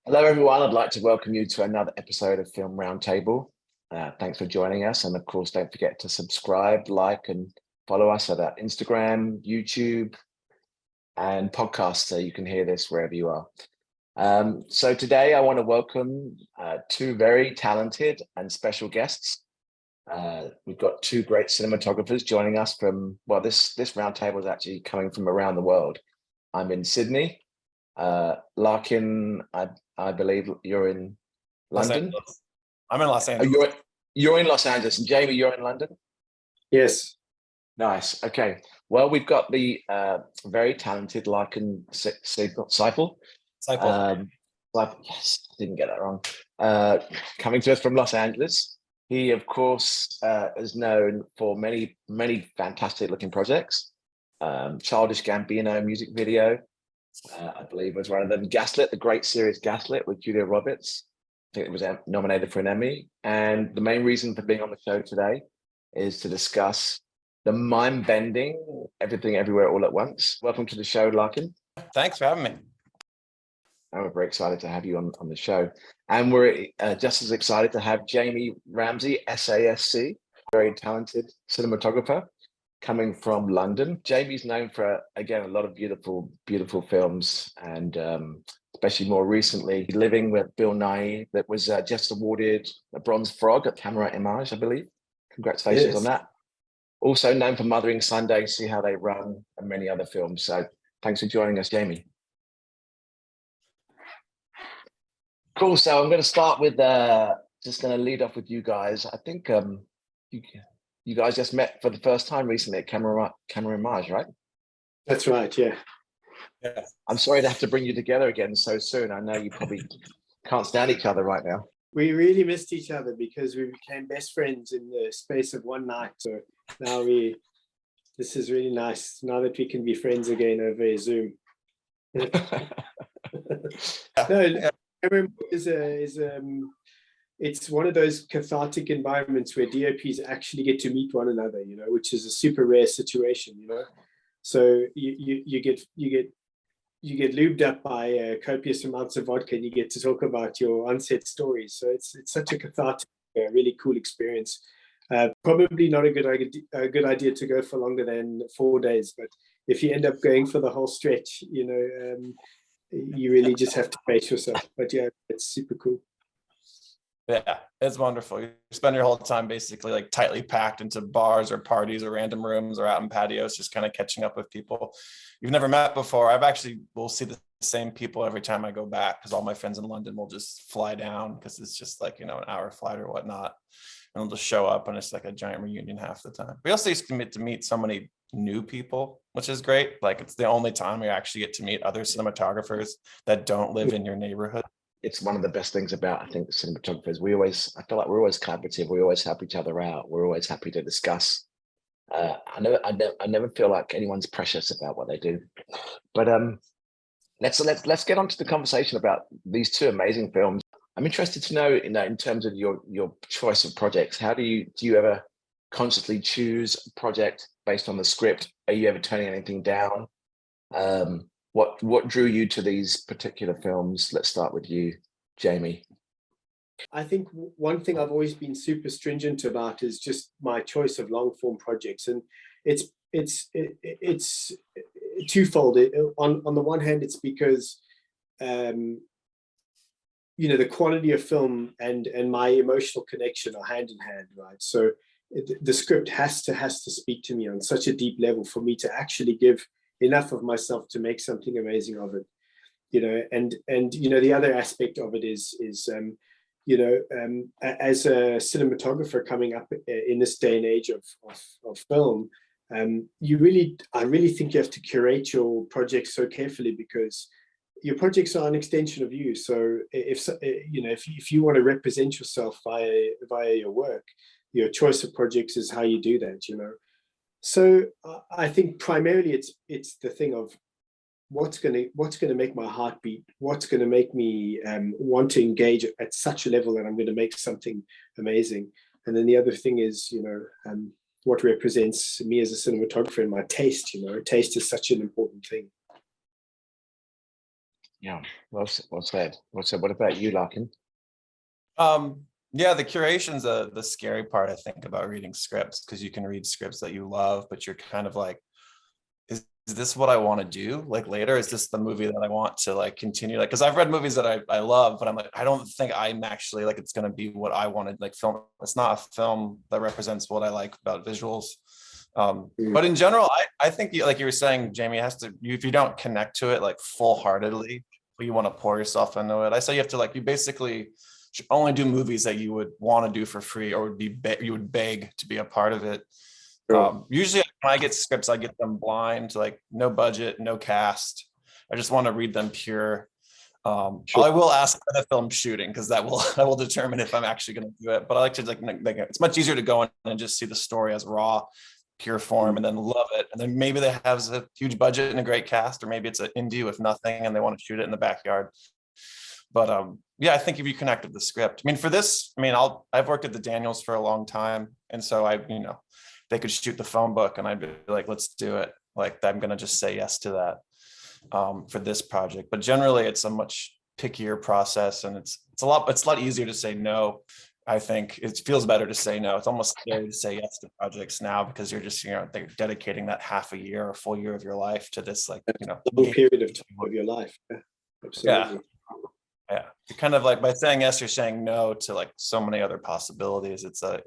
Hello, everyone. I'd like to welcome you to another episode of Film Roundtable. Thanks for joining us. And of course, don't forget to subscribe, like, and follow us at our Instagram, YouTube, and podcast so you can hear this wherever you are. So today I want to welcome two very talented and special guests. We've got two great cinematographers joining us from, well, this roundtable is actually coming from around the world. I'm in Sydney. Larkin, I believe you're in London. I'm in Los Angeles. Oh, you're in Los Angeles, and Jamie, you're in London. Yes. Nice. Okay. Well, we've got the very talented Larkin Seiple. Yes, I didn't get that wrong. Coming to us from Los Angeles. He, of course, is known for many fantastic-looking projects. Childish Gambino music video. I believe was one of them. Gaslit, the great series Gaslit with Julia Roberts. I think it was nominated for an Emmy. And the main reason for being on the show today is to discuss the mind-bending Everything Everywhere All at Once. Welcome to the show, Larkin. Thanks for having me. We're very excited to have you on the show. And we're just as excited to have Jamie Ramsay, SASC, very talented cinematographer, coming from London. Jamie's known for, again, a lot of beautiful films, and especially more recently, Living with Bill Nighy, that was just awarded a Bronze Frog at Camera Image, I believe. Congratulations on that. Also known for Mothering Sunday, See How They Run, and many other films. So thanks for joining us, Jamie. Cool. So I'm going to start with, just going to lead off with you guys. I think you guys just met for the first time recently at Camera Image, right? That's right, yeah. I'm sorry to have to bring you together again so soon. I know you probably can't stand each other right now. We really missed each other because we became best friends in the space of one night. So now this is really nice, now that we can be friends again over Zoom. Camera it's one of those cathartic environments where DOPs actually get to meet one another, which is a super rare situation, So you get lubed up by copious amounts of vodka, and you get to talk about your on-set stories. So it's such a cathartic, really cool experience. Probably not a good idea to go for longer than 4 days, but if you end up going for the whole stretch, you really just have to pace yourself. But yeah, it's super cool. Yeah, it's wonderful. You spend your whole time basically like tightly packed into bars or parties or random rooms or out in patios, just kind of catching up with people you've never met before. We'll see the same people every time I go back, because all my friends in London will just fly down, because it's just like, an hour flight or whatnot. And they'll just show up, and it's like a giant reunion half the time. We also used to meet so many new people, which is great. Like, it's the only time we actually get to meet other cinematographers that don't live in your neighborhood. It's one of the best things about, I think, cinematographers. I feel like we're always collaborative. We always help each other out. We're always happy to discuss. I never feel like anyone's precious about what they do. But let's get on to the conversation about these two amazing films. I'm interested to know, in terms of your choice of projects, how do you ever consciously choose a project based on the script? Are you ever turning anything down? What drew you to these particular films? Let's start with you, Jamie. I think one thing I've always been super stringent about is just my choice of long form projects, and it's twofold. On the one hand, it's because the quality of film and my emotional connection are hand in hand, right? So the script has to speak to me on such a deep level for me to actually give enough of myself to make something amazing of it, and the other aspect of it is as a cinematographer coming up in this day and age of film, I really think you have to curate your projects so carefully, because your projects are an extension of you. So if you want to represent yourself via your work, your choice of projects is how you do that, So I think primarily it's the thing of what's going to make my heart beat, what's going to make me want to engage at such a level that I'm going to make something amazing. And then the other thing is, what represents me as a cinematographer and my taste. Taste is such an important thing. Yeah, well said. Well said. What about you, Larkin? Yeah, the curation's the scary part, I think, about reading scripts, because you can read scripts that you love, but you're kind of like, is this what I want to do? Like later, is this the movie that I want to like continue? Like, because I've read movies that I love, but I'm like, I don't think I'm actually like it's gonna be what I wanted. Like film, it's not a film that represents what I like about visuals. But in general, I think like you were saying, Jamie, it has to, if you don't connect to it like full-heartedly, but you want to pour yourself into it, I say you have to like, you basically should only do movies that you would want to do for free, or would be you would beg to be a part of it. Usually when I get scripts, I get them blind, like no budget, no cast. I just want to read them pure. I will ask for the film shooting, because that will determine if I'm actually going to do it. But I like to like it's much easier to go in and just see the story as raw, pure form, and then love it. And then maybe they have a huge budget and a great cast, or maybe it's an indie with nothing and they want to shoot it in the backyard. But yeah, I think if you connect with the script, I mean, for this, I mean, I've worked at the Daniels for a long time, and so they could shoot the phone book and I'd be like, let's do it. Like, I'm going to just say yes to that for this project. But generally it's a much pickier process, and it's a lot easier to say no. I think it feels better to say no. It's almost scary to say yes to projects now, because you're just, they're dedicating that half a year or full year of your life to this, like, the whole period of time of your life. Yeah, absolutely. Yeah. You're kind of like, by saying yes, you're saying no to like so many other possibilities. It's a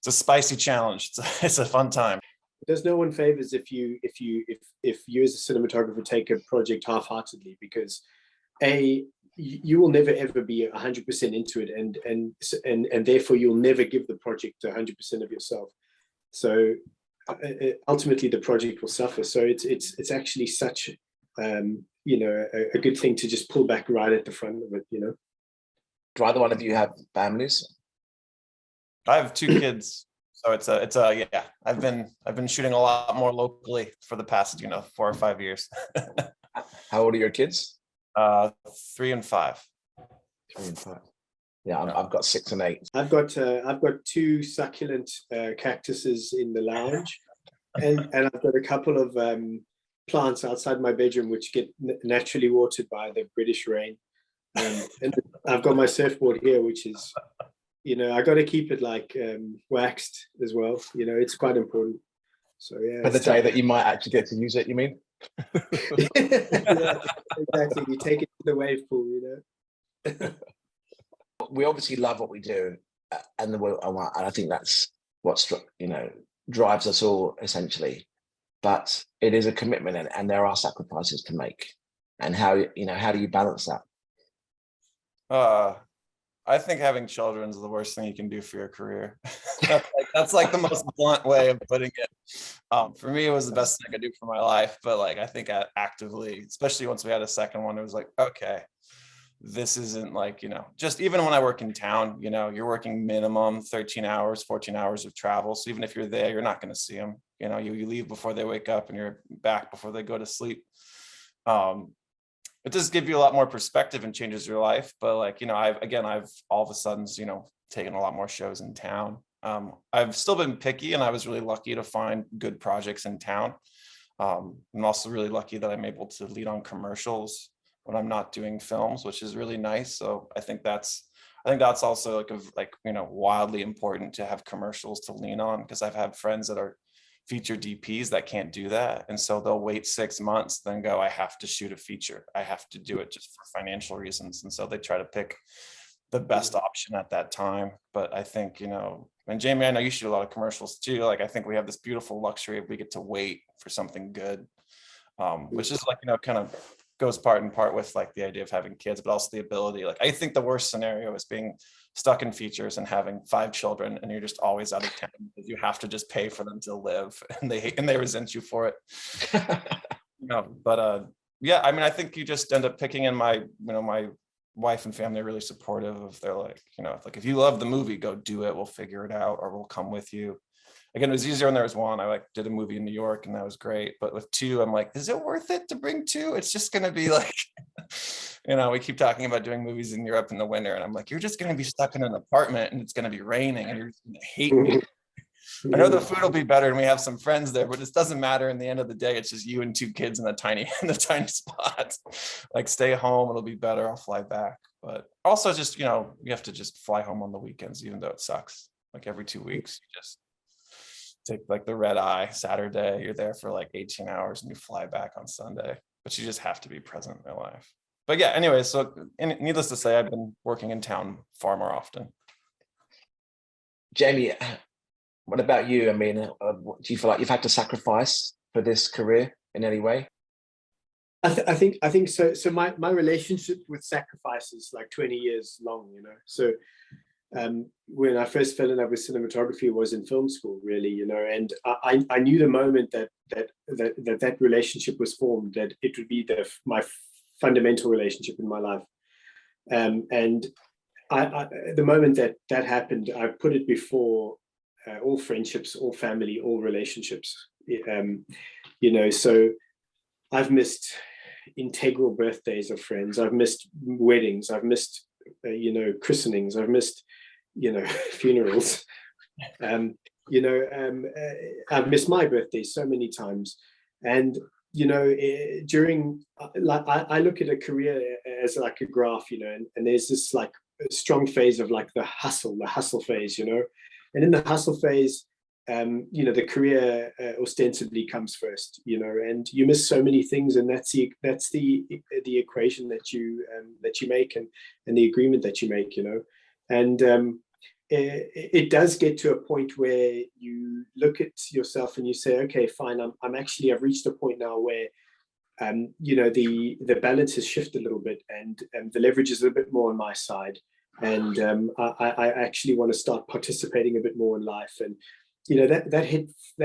spicy challenge. It's a fun time. It does no one favors if you as a cinematographer take a project half-heartedly, because you will never ever be 100% into it, and therefore you'll never give the project 100% of yourself. So ultimately the project will suffer. So it's actually such a good thing to just pull back right at the front of it. Do either one of you have families? I have 2 kids, so it's a yeah. I've been shooting a lot more locally for the past 4 or 5 years. How old are your kids? 3 and 5. 3 and 5. Yeah, I've got 6 and 8. I've got 2 succulent cactuses in the lounge, and I've got a couple of plants outside my bedroom which get naturally watered by the British rain. And I've got my surfboard here, which is, I got to keep it like waxed as well. It's quite important. So yeah. For the day that you might actually get to use it, you mean? Yeah, exactly. You take it to the wave pool, We obviously love what we do, and I think that's what drives us all essentially. But it is a commitment, and there are sacrifices to make. And how do you balance that? I think having children is the worst thing you can do for your career. that's like the most blunt way of putting it. For me, it was the best thing I could do for my life. But like, I think actively, especially once we had a second one, it was like, okay, this isn't like, just even when I work in town, you're working minimum 13 hours, 14 hours of travel. So even if you're there, you're not going to see them. You leave before they wake up and you're back before they go to sleep. It does give you a lot more perspective and changes your life. But like, I've all of a sudden, taken a lot more shows in town. I've still been picky, and I was really lucky to find good projects in town. I'm also really lucky that I'm able to lead on commercials when I'm not doing films, which is really nice. So I think that's also wildly important to have commercials to lean on, because I've had friends that are feature DPs that can't do that. And so they'll wait 6 months, then go, I have to shoot a feature. I have to do it just for financial reasons. And so they try to pick the best option at that time. But I think, and Jamie, I know you shoot a lot of commercials too. Like, I think we have this beautiful luxury of we get to wait for something good, which is like, kind of goes part and part with like the idea of having kids, but also the ability, like, I think the worst scenario is being stuck in features and having 5 children, and you're just always out of town because you have to just pay for them to live, and they resent you for it. But yeah, I mean, I think you just end up picking, in my wife and family are really supportive of, they're like, like, if you love the movie, go do it. We'll figure it out, or we'll come with you. Again, it was easier when there was 1. I did a movie in New York, and that was great. But with 2, I'm like, is it worth it to bring 2? It's just going to be like, we keep talking about doing movies in Europe in the winter, and I'm like, you're just going to be stuck in an apartment, and it's going to be raining, and you're just going to hate me. I know the food will be better and we have some friends there, but it doesn't matter. In the end of the day, it's just you and 2 kids in a tiny spot. Like, stay home, it'll be better. I'll fly back. But also just, you have to just fly home on the weekends, even though it sucks. Like every 2 weeks, you just take like the red eye Saturday, you're there for like 18 hours and you fly back on Sunday, but you just have to be present in their life. But yeah, anyway, so needless to say, I've been working in town far more often. Jamie, what about you? I mean, do you feel like you've had to sacrifice for this career in any way? I think so. So my relationship with sacrifice is like 20 years long, So when I first fell in love with cinematography was in film school, really, and I knew the moment that relationship was formed, that it would be my fundamental relationship in my life. And the moment that happened, I put it before all friendships, all family, all relationships. So I've missed integral birthdays of friends. I've missed weddings. I've missed, christenings. I've missed, funerals. I've missed my birthday so many times. And, during, like, I look at a career as like a graph, and there's this like strong phase of like the hustle phase, and in the hustle phase, the career ostensibly comes first, and you miss so many things, and that's the equation that you make and the agreement that you make, and it does get to a point where you look at yourself and you say, okay, fine, I've reached a point now where the balance has shifted a little bit, and the leverage is a little bit more on my side, and I actually want to start participating a bit more in life. And that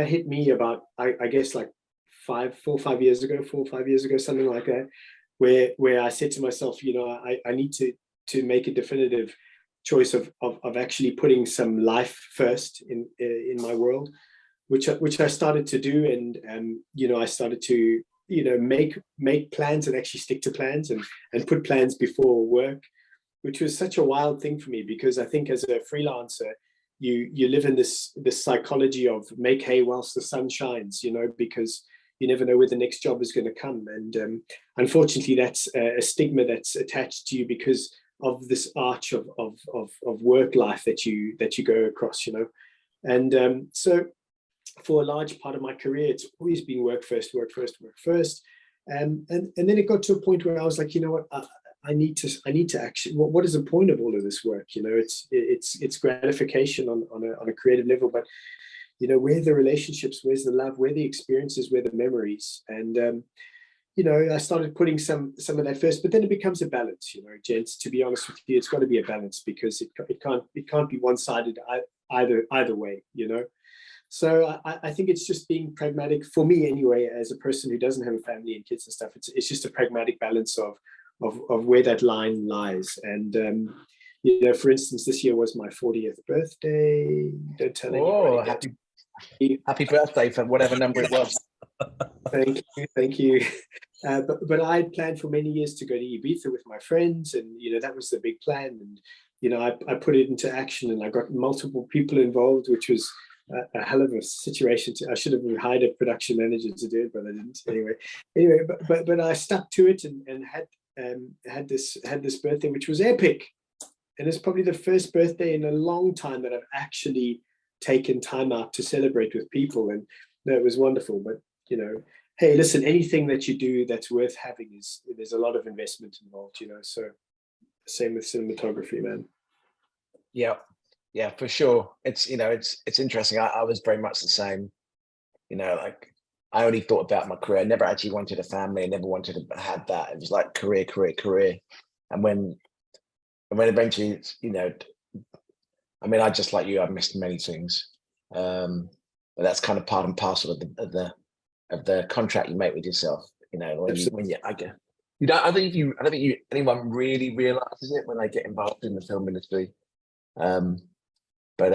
hit me about I guess like 4 or 5 years ago, something like that, where I said to myself, I need to make a definitive choice of actually putting some life first in my world, which I started to do, and I started to make plans and actually stick to plans and put plans before work, which was such a wild thing for me, because I think as a freelancer, you live in this psychology of make hay whilst the sun shines, because you never know where the next job is going to come. And unfortunately, that's a stigma that's attached to you because of this arch of work life that you go across, And so for a large part of my career, it's always been work first. And then it got to a point where I was like, I need to actually, what is the point of all of this work? It's gratification on a creative level, but where are the relationships, where's the love, where are the experiences, where are the memories? And I started putting some of that first, but then it becomes a balance, gents. To be honest with you, it's got to be a balance, because it can't be one-sided either way, So I think it's just being pragmatic for me anyway, as a person who doesn't have a family and kids and stuff. It's just a pragmatic balance of where that line lies. And for instance, this year was my 40th birthday. Don't tell anybody. Happy birthday for whatever number it was. Thank you. But I had planned for many years to go to Ibiza with my friends, and that was the big plan. And I put it into action, and I got multiple people involved, which was a hell of a situation. I should have hired a production manager to do it, but I didn't. Anyway, but I stuck to it and had this birthday, which was epic. And it's probably the first birthday in a long time that I've actually taken time out to celebrate with people, and it was wonderful. But hey, listen, anything that you do that's worth having there's a lot of investment involved, so same with cinematography, man. Yeah, for sure. It's it's interesting. I was very much the same, like I only thought about my career. I never actually wanted a family. I never wanted to have that. It was like career. And when eventually, I just like you, I've missed many things. But that's kind of part and parcel of the contract you make with yourself. I don't think anyone really realizes it when they get involved in the film industry. But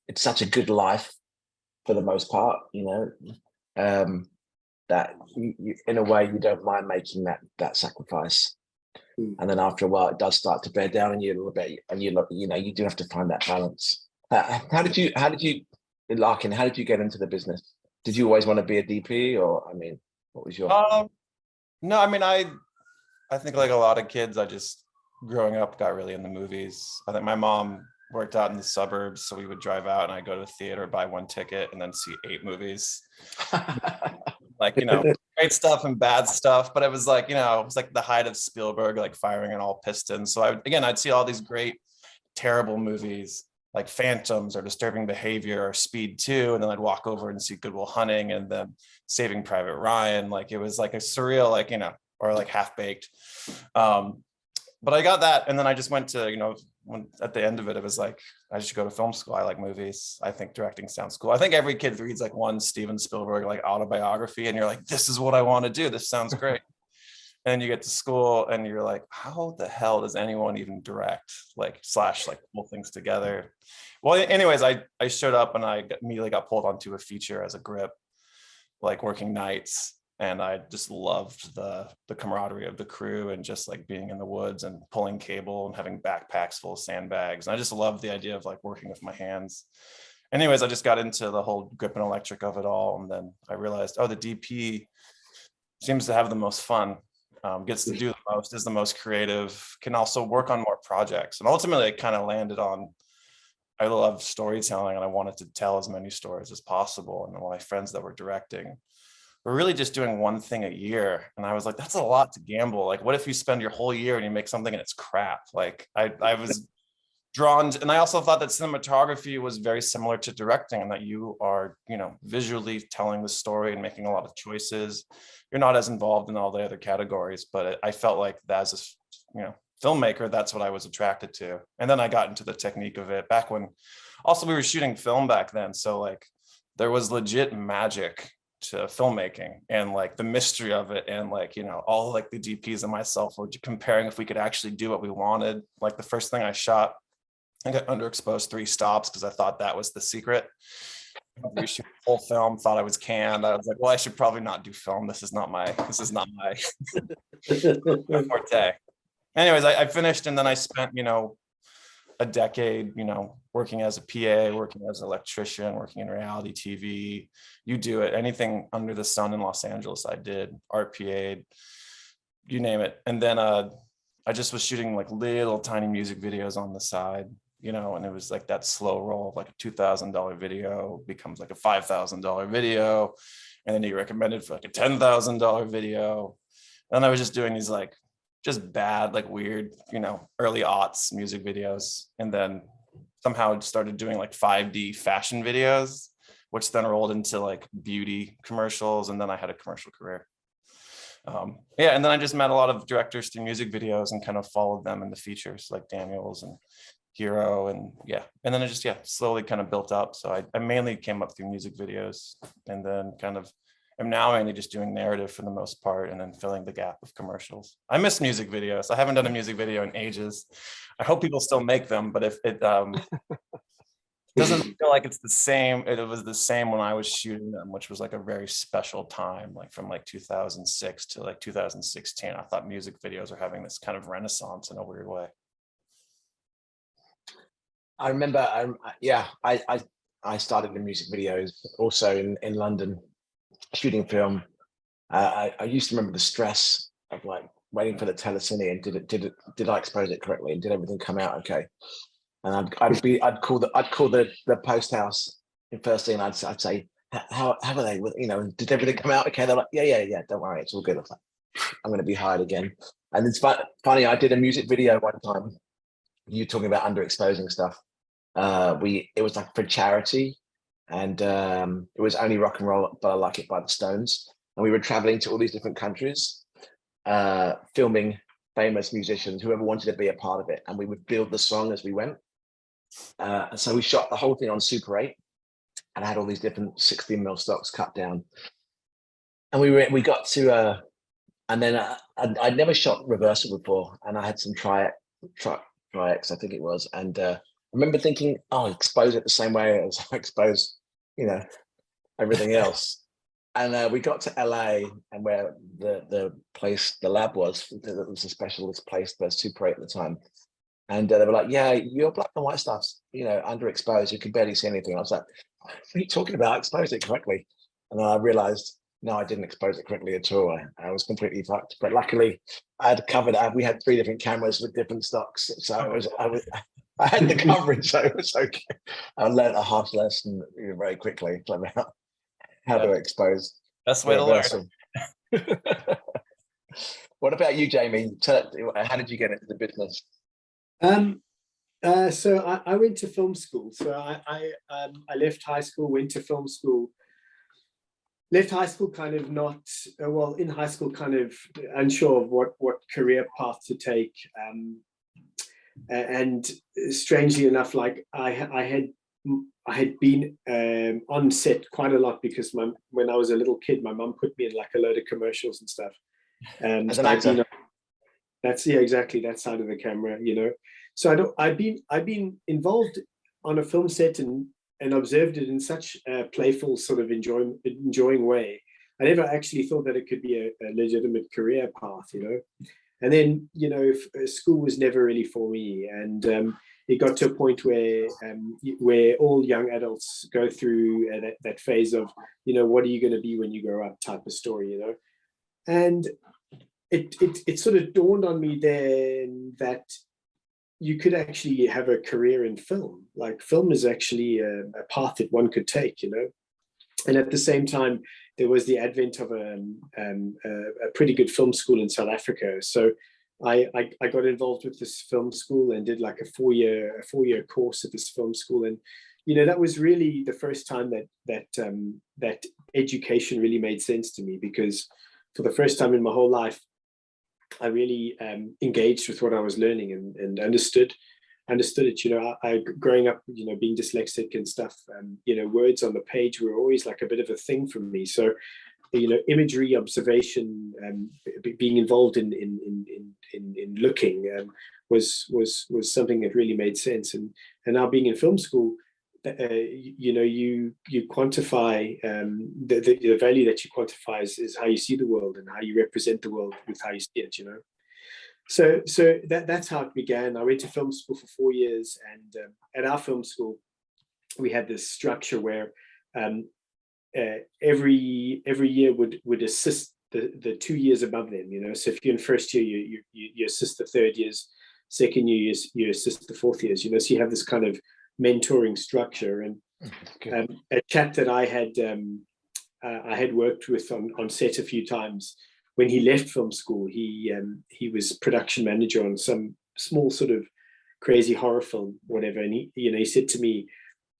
it's such a good life for the most part, that you in a way you don't mind making that sacrifice. And then after a while, it does start to bear down on you a little bit, and you do have to find that balance. How did you, Larkin, how did you get into the business? Did you always want to be a DP, or, I mean, what was your? No, I mean, I think like a lot of kids, I just growing up got really into movies. I think my mom worked out in the suburbs, so we would drive out and I'd go to the theater, buy one ticket, and then see 8 movies. Like, you know, great stuff and bad stuff, but it was like, you know, it was like the height of Spielberg, like firing on all pistons. So I'd see all these great, terrible movies like Phantoms or Disturbing Behavior or Speed 2, and then I'd walk over and see Good Will Hunting and then Saving Private Ryan. Like, it was like a surreal, like, you know, or like Half Baked. But I got that, and then I just went to, you know, at the end of it, it was like, I should go to film school. I like movies. I think directing sounds cool. I think every kid reads like one Steven Spielberg like autobiography, and you're like, this is what I want to do. This sounds great. And then you get to school and you're like, how the hell does anyone even direct, like slash like pull things together? Well, anyways, I showed up and I immediately got pulled onto a feature as a grip, like working nights. And I just loved the camaraderie of the crew and just like being in the woods and pulling cable and having backpacks full of sandbags. And I just loved the idea of like working with my hands. Anyways, I just got into the whole grip and electric of it all. And then I realized, oh, the DP seems to have the most fun, gets to do the most, is the most creative, can also work on more projects. And ultimately it kind of landed on, I love storytelling and I wanted to tell as many stories as possible. And all my friends that were directing, we're really just doing one thing a year. And I was like, that's a lot to gamble. Like, what if you spend your whole year and you make something and it's crap? Like I was drawn to, and I also thought that cinematography was very similar to directing, and that you are, you know, visually telling the story and making a lot of choices. You're not as involved in all the other categories, but I felt like as a, you know, filmmaker, that's what I was attracted to. And then I got into the technique of it back when also we were shooting film back then. So like there was legit magic to filmmaking and like the mystery of it, and like, you know, all like the DPs and myself were comparing if we could actually do what we wanted. Like the first thing I shot, I got underexposed 3 stops because I thought that was the secret. We shoot full film, thought I was canned. I was like, well, I should probably not do film. This is not my forte. Anyways, I finished, and then I spent, you know, a decade, you know, working as a PA, working as an electrician, working in reality TV. You do it, anything under the sun in Los Angeles, I did, RPA'd, you name it. And then I just was shooting like little tiny music videos on the side, you know, and it was like that slow roll of like a $2,000 video becomes like a $5,000 video. And then you recommended for like a $10,000 video. And I was just doing these like just bad, like weird, you know, early aughts music videos. And then somehow started doing like 5D fashion videos, which then rolled into like beauty commercials. And then I had a commercial career. Yeah, and then I just met a lot of directors through music videos and kind of followed them in the features like Daniels and Hero, and yeah, and then I just slowly kind of built up. So I mainly came up through music videos, and then kind of am now mainly just doing narrative for the most part, and then filling the gap of commercials. I miss music videos. I haven't done a music video in ages. I hope people still make them, but if it doesn't feel like it's the same. It was the same when I was shooting them, which was like a very special time, like from like 2006 to like 2016. I thought music videos are having this kind of renaissance in a weird way. I remember, I started in music videos also in London, shooting film. I used to remember the stress of like waiting for the telecine and did I expose it correctly and did everything come out okay? And I'd call the post house in first thing. I'd say, how are they? You know, did everything come out okay? They're like, yeah, don't worry, it's all good. I was like, I'm going to be hired again. And it's funny. I did a music video one time. You talking about underexposing stuff. It was like for charity, and it was Only Rock and Roll, But I Like It by the Stones. And we were traveling to all these different countries, filming famous musicians, whoever wanted to be a part of it, and we would build the song as we went. So we shot the whole thing on Super 8, and I had all these different 16mm stocks cut down. And we got to, and then I'd never shot reversal before, and I had some Tri-X, I think it was, and I remember thinking, oh, expose it the same way as I expose, you know, everything else. And we got to LA, and where the lab was, it was a specialist place for Super 8 at the time. And they were like, yeah, your black and white stuff's, underexposed. You can barely see anything. I was like, what are you talking about? I exposed it correctly. And then I realized, no, I didn't expose it correctly at all. I was completely fucked. But luckily, I had covered. We had 3 different cameras with different stocks, so I had the coverage, so it was okay. I learned a hard lesson very quickly about how to expose. That's the way to learn. What about you, Jamie? How did you get into the business? So I went to film school. So I left high school, went to film school. Left high school kind of not in high school kind of unsure of what career path to take, and strangely enough, like I had been on set quite a lot because when I was a little kid, my mum put me in like a load of commercials and stuff. As an actor. That's exactly that side of the camera, So I've been involved on a film set and observed it in such a playful sort of enjoying way. I never actually thought that it could be a legitimate career path, And then, school was never really for me, and it got to a point where all young adults go through that phase of, what are you going to be when you grow up type of story, And it sort of dawned on me then that you could actually have a career in film. Like film is actually a path that one could take, And at the same time, there was the advent of a pretty good film school in South Africa. So I got involved with this film school and did like a four-year course at this film school. And, that was really the first time that education really made sense to me, because for the first time in my whole life, I really engaged with what I was learning and understood it. I growing up, being dyslexic and stuff, words on the page were always like a bit of a thing for me. So, imagery, observation, being involved in looking was something that really made sense. And now being in film school, you quantify the value that you quantify is how you see the world and how you represent the world with how you see it, So that's how it began. I went to film school for 4 years, and at our film school, we had this structure where every year would assist the 2 years above them. So if you're in first year, you assist the third years. Second year, you assist the fourth years. So you have this kind of mentoring structure. And a chap that I had worked with on set a few times, when he left film school, he was production manager on some small sort of crazy horror film, whatever. And he said to me,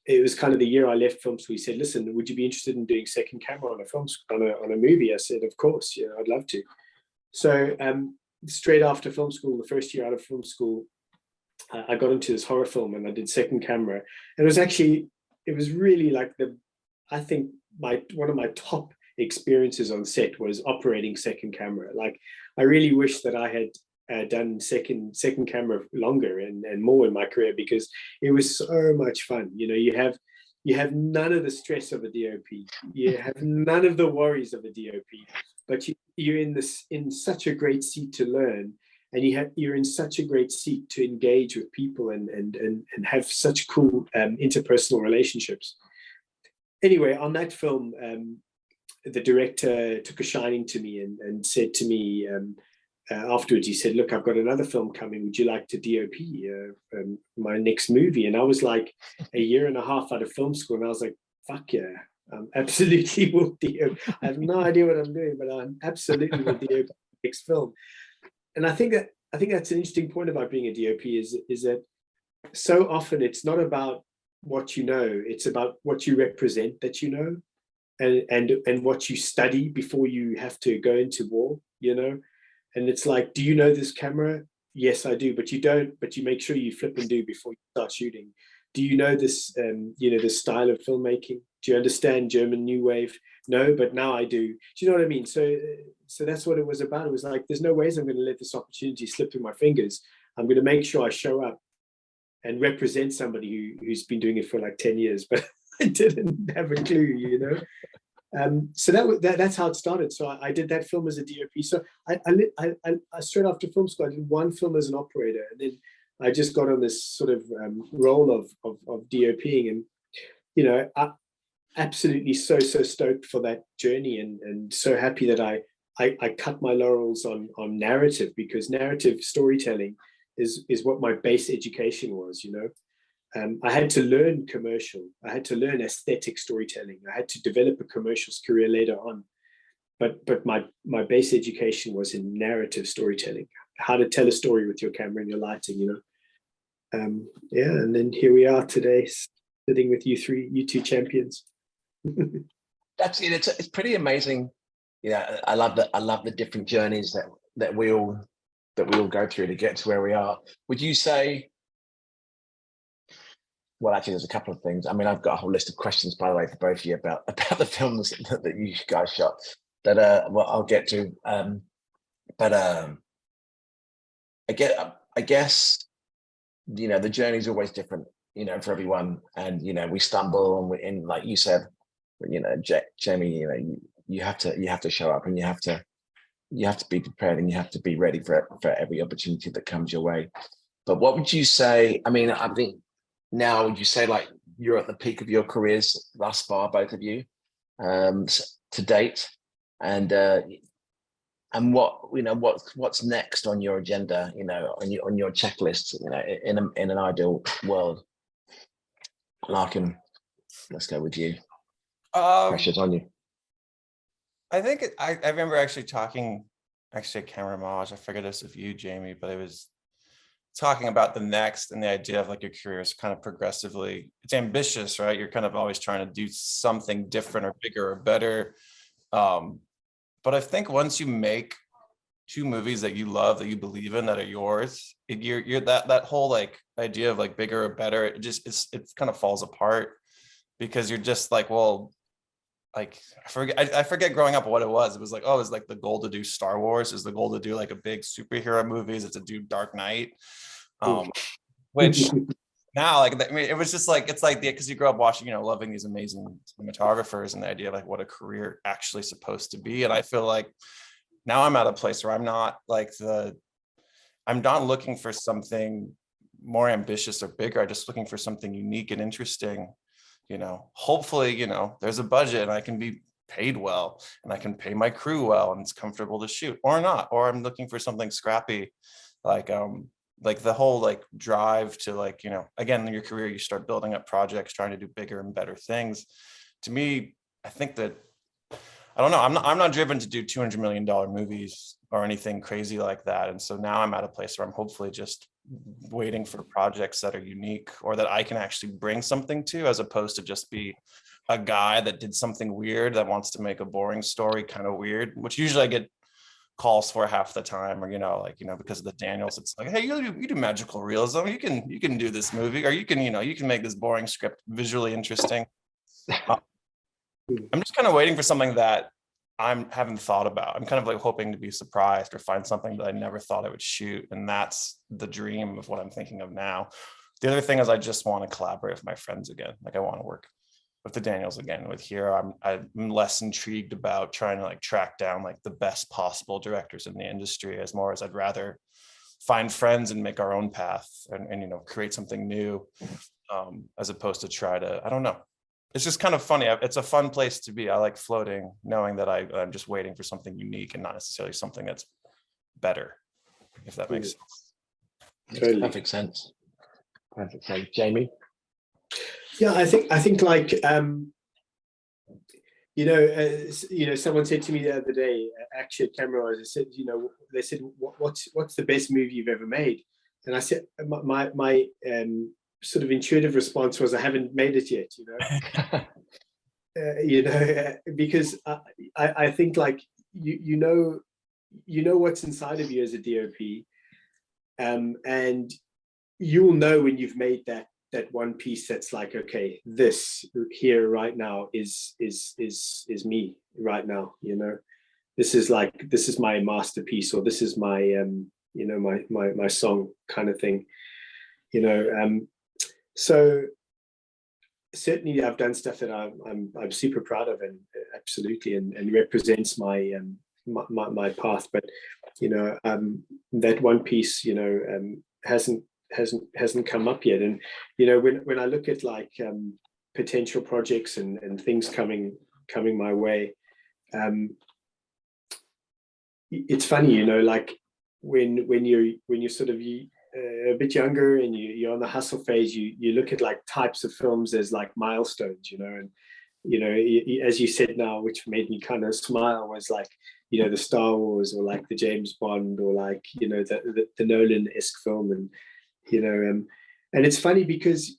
it was kind of the year I left film school, he said, listen, would you be interested in doing second camera on a film, on a movie? I said, of course, I'd love to. So straight after film school, the first year out of film school, I got into this horror film and I did second camera. And it was really like I think one of my top experiences on set was operating second camera. Like, I really wish that I had done second camera longer and more in my career, because it was so much fun. You have none of the stress of a DOP, you have none of the worries of a DOP, but you're in such a great seat to learn, and you're in such a great seat to engage with people and have such cool interpersonal relationships. Anyway, on that film, the director took a shining to me and said to me, afterwards, he said, look, I've got another film coming. Would you like to DOP my next movie? And I was like a year and a half out of film school. And I was like, fuck yeah, absolutely will DOP. I have no idea what I'm doing, but I'm absolutely will DOP next film. And I think that's an interesting point about being a DOP is that so often it's not about what you know, it's about what you represent that you know, and what you study before you have to go into war, And it's like, do you know this camera? Yes, I do, but you don't. But you make sure you flip and do before you start shooting. Do you know this? This style of filmmaking? Do you understand German New Wave? No, but now I do. Do you know what I mean? So that's what it was about. It was like, there's no ways I'm going to let this opportunity slip through my fingers. I'm going to make sure I show up and represent somebody who's been doing it for like 10 years, but I didn't have a clue, So that's how it started. So I did that film as a DOP. So I straight after film school, I did one film as an operator, and then I just got on this sort of role of DOPing, and you know, I absolutely so stoked for that journey, and so happy that I cut my laurels on narrative, because narrative storytelling is what my base education was, you know. I had to learn commercial, I had to learn aesthetic storytelling, I had to develop a commercials career later on, but my base education was in narrative storytelling, how to tell a story with your camera and your lighting, you know. Yeah, and then here we are today, sitting with you two champions. That's it. It's pretty amazing. Yeah, I love the different journeys that we all go through to get to where we are. Would you say? Well, actually, there's a couple of things. I mean, I've got a whole list of questions, by the way, for both of you about the films that you guys shot. That well, I'll get to. But I guess you know the journey is always different, you know, for everyone, and you know we stumble, and like you said, you know, Jamie, you know, you have to show up, and you have to be prepared, and you have to be ready for every opportunity that comes your way. But what would you say? I mean, I think now, would you say like you're at the peak of your careers thus far, both of you, to date, and what, you know, what's next on your agenda, you know, on your checklist, you know, in an ideal world? Larkin, let's go with you. Pressure's on you. I think I remember actually talking, actually at Camera Maj, I forget this with you, Jamie, but it was talking about the next, and the idea of like your career is kind of progressively, it's ambitious, right? You're kind of always trying to do something different or bigger or better. But I think once you make 2 movies that you love, that you believe in, that are yours, you're that whole like idea of like bigger or better, it kind of falls apart, because you're just like, well, like I forget growing up what it was. It was like, oh, it's like the goal to do Star Wars, is the goal to do like a big superhero movies, it's to do Dark Knight, which now, like, I mean, it was just like, it's like because you grow up watching, you know, loving these amazing cinematographers, and the idea of like what a career actually supposed to be. And I feel like now I'm at a place where I'm not looking for something more ambitious or bigger. I'm just looking for something unique and interesting. You know, hopefully, you know, there's a budget and I can be paid well, and I can pay my crew well, and it's comfortable to shoot, or not, or I'm looking for something scrappy, like the whole like drive to, like, you know, again, in your career, you start building up projects, trying to do bigger and better things. To me, I think that, I don't know, I'm not driven to do $200 million movies or anything crazy like that. And so now I'm at a place where I'm hopefully just waiting for projects that are unique, or that I can actually bring something to, as opposed to just be a guy that did something weird that wants to make a boring story kind of weird, which usually I get calls for half the time, or, you know, like, you know, because of the Daniels, it's like, hey, you do magical realism, you can do this movie, or you can make this boring script visually interesting. I'm just kind of waiting for something that I haven't thought about. I'm kind of like hoping to be surprised, or find something that I never thought I would shoot. And that's the dream of what I'm thinking of now. The other thing is I just want to collaborate with my friends again. Like, I want to work with the Daniels again. With here, I'm less intrigued about trying to like track down like the best possible directors in the industry, as more as I'd rather find friends and make our own path, and you know, create something new, as opposed to try to, I don't know. It's just kind of funny. It's a fun place to be. I like floating, knowing that I'm just waiting for something unique, and not necessarily something that's better, if that makes sense. Totally. Perfect sense. Perfect sense. Jamie? Yeah, I think like, you know, someone said to me the other day, actually at Camera, I said, you know, they said, what's the best movie you've ever made? And I said, my sort of intuitive response was, I haven't made it yet, you know. Because I think like, you know what's inside of you as a DOP, and you'll know when you've made that one piece that's like, okay, this here right now is me right now, you know. This is my masterpiece, or this is my you know, my song kind of thing, you know. So certainly I've done stuff that I'm super proud of, and absolutely, and represents my my path. But you know, that one piece, you know, hasn't hasn't come up yet. And you know, when I look at like potential projects and things coming my way, it's funny, you know, like when you're sort of a bit younger and you're on the hustle phase, you look at like types of films as like milestones, you know. And you know, as you said now, which made me kind of smile, was like, you know, the Star Wars or like the James Bond or like, you know, the Nolan-esque film. And you know, and it's funny because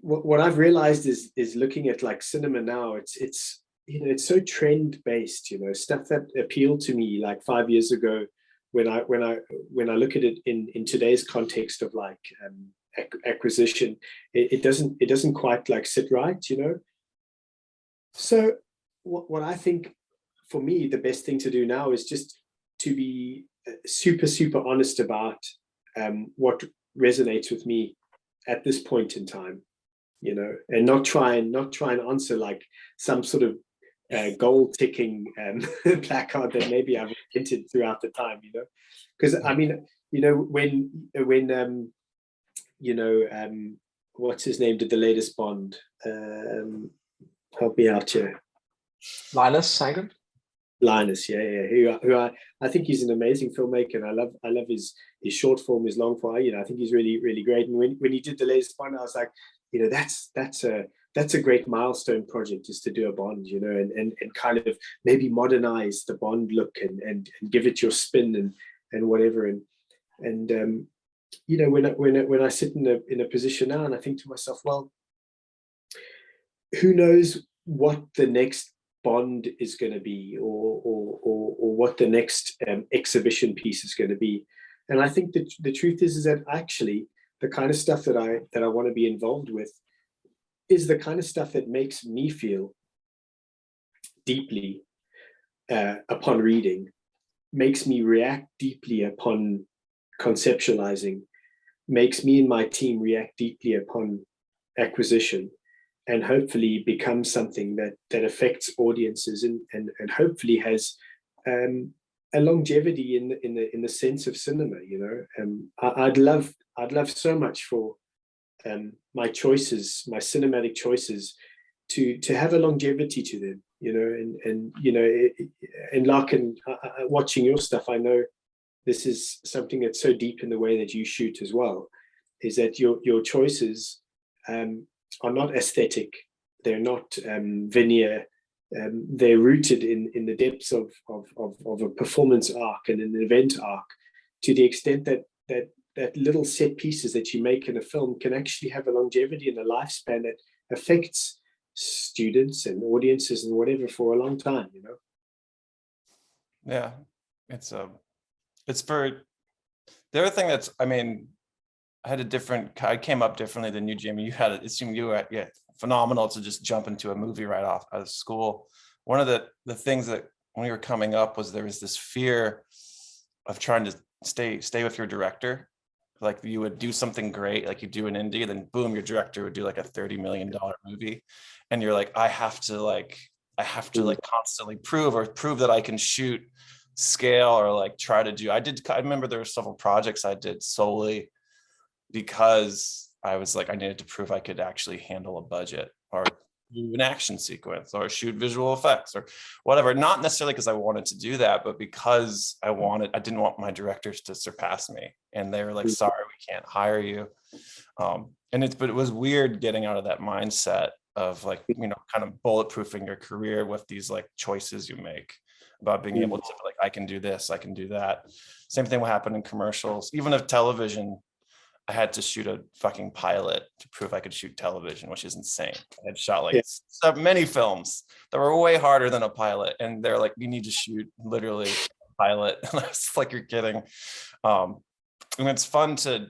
what I've realized is looking at like cinema now, it's you know, it's so trend based, you know, stuff that appealed to me like 5 years ago. When I look at it in today's context of like acquisition, it doesn't quite like sit right, you know. So what I think for me the best thing to do now is just to be super honest about what resonates with me at this point in time, you know, and not try and answer like some sort of goal ticking placard that maybe I've hinted throughout the time, you know. Because I mean, you know, when you know, what's his name did the latest Bond, help me out here, Linus Sagan. Linus, yeah. Who I think he's an amazing filmmaker, and I love his short form, his long form. You know, I think he's really great. And when he did the latest Bond, I was like, you know, that's a great milestone project, is to do a Bond, you know, and kind of maybe modernize the Bond look and give it your spin and whatever. And you know, when I sit in a position now and I think to myself, well, who knows what the next Bond is going to be, or what the next exhibition piece is going to be. And I think that the truth is that actually the kind of stuff that I want to be involved with is the kind of stuff that makes me feel deeply upon reading, makes me react deeply upon conceptualizing, makes me and my team react deeply upon acquisition, and hopefully become something that affects audiences and hopefully has a longevity in the sense of cinema, you know. I'd love so much for my choices, my cinematic choices, to have a longevity to them, you know. And you know, and Larkin, watching your stuff, I know this is something that's so deep in the way that you shoot as well, is that your choices are not aesthetic, they're not veneer, they're rooted in the depths of a performance arc and an event arc, to the extent that little set pieces that you make in a film can actually have a longevity and a lifespan that affects students and audiences and whatever for a long time, you know. Yeah, it's for the other thing that's, I mean, I came up differently than you, Jamie. You had it seemed you were phenomenal to just jump into a movie right off out of school. One of the things that when we were coming up was there was this fear of trying to stay with your director. Like you would do something great, like you do an indie, then boom, your director would do like a $30 million movie. And you're like, I have to constantly prove that I can shoot scale, or like try to do. I remember there were several projects I did solely because I was like, I needed to prove I could actually handle a budget, or do an action sequence, or shoot visual effects, or whatever. Not necessarily because I wanted to do that, but because I didn't want my directors to surpass me. And they were like, sorry, we can't hire you. But it was weird getting out of that mindset of like, you know, kind of bulletproofing your career with these like choices you make about being able to like, I can do this, I can do that. Same thing will happen in commercials, even if television. I had to shoot a fucking pilot to prove I could shoot television, which is insane. I had shot like so many films that were way harder than a pilot. And they're like, you need to shoot literally a pilot. And I was like, you're kidding. And it's fun to,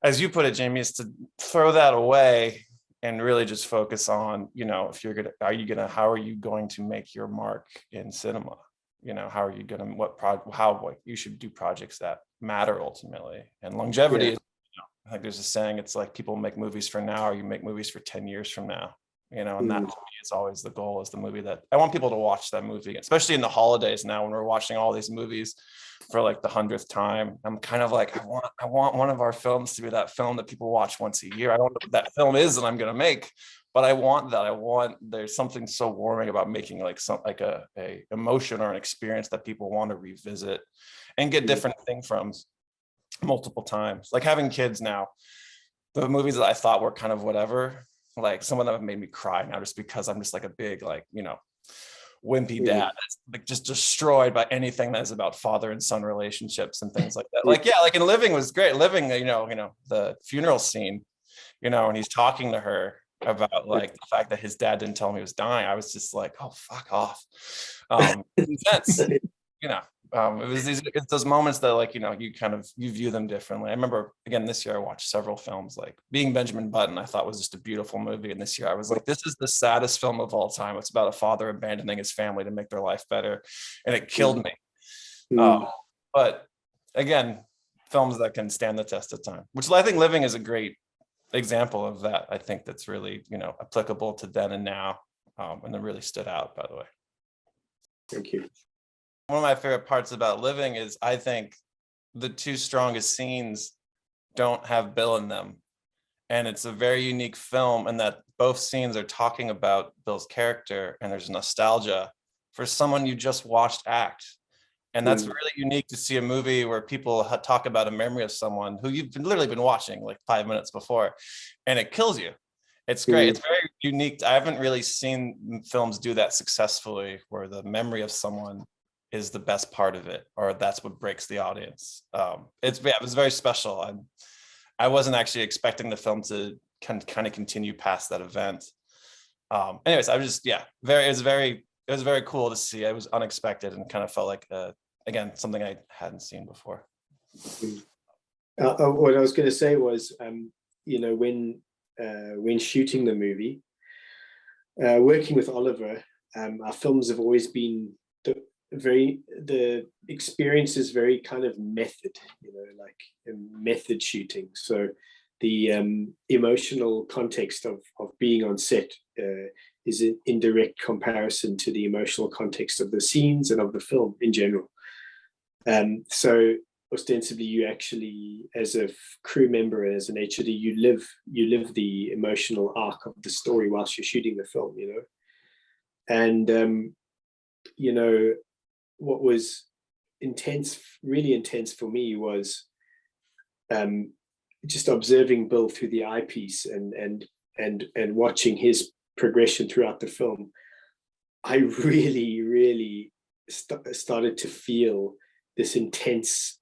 as you put it, Jamie, is to throw that away and really just focus on, you know, if you're how are you going to make your mark in cinema? You know, how are you going to, you should do projects that matter ultimately. And longevity is, you know, I think there's a saying, it's like people make movies for now, or you make movies for 10 years from now. you know, and that to me is always the goal, is the movie that I want people to watch that movie, especially in the holidays now when we're watching all these movies for like the 100th time. I'm kind of like, I want one of our films to be that film that people watch once a year. I don't know what that film is that I'm going to make, but I want that. There's something so warming about making like a emotion or an experience that people want to revisit and get different things from multiple times. Like having kids now, the movies that I thought were kind of whatever, like some of them have made me cry now just because I'm just like a big, like, you know, wimpy dad that's like just destroyed by anything that is about father and son relationships and things like that. Like, yeah, like in Living was great. Living, you know, the funeral scene, you know, and he's talking to her about like the fact that his dad didn't tell him he was dying. I was just like, oh, fuck off. Intense, you know. It's those moments that, like, you know, you view them differently. I remember, again, this year I watched several films, like Being Benjamin Button, I thought was just a beautiful movie. And this year I was like, this is the saddest film of all time. It's about a father abandoning his family to make their life better. And it killed me. But again, films that can stand the test of time, which I think Living is a great example of that. I think that's really, you know, applicable to then and now. And it really stood out, by the way. Thank you. One of my favorite parts about Living is I think the two strongest scenes don't have Bill in them. And it's a very unique film in that both scenes are talking about Bill's character, and there's nostalgia for someone you just watched act. And that's really unique to see a movie where people talk about a memory of someone who you've literally been watching like 5 minutes before, and it kills you. It's great. It's very unique. I haven't really seen films do that successfully, where the memory of someone is the best part of it, or that's what breaks the audience. It was very special. I wasn't actually expecting the film to kind of continue past that event. Anyways, I was just, it was very cool to see. It was unexpected and kind of felt like, again, something I hadn't seen before. What I was going to say was, you know, when shooting the movie, working with Oliver, our films have always been the experience is very kind of method, you know, like method shooting. So the emotional context of being on set is in direct comparison to the emotional context of the scenes and of the film in general. So ostensibly, you actually, as a crew member and as an HOD, you live the emotional arc of the story whilst you're shooting the film, you know. And you know, what was really intense for me was just observing Bill through the eyepiece and watching his progression throughout the film. I really started to feel this intense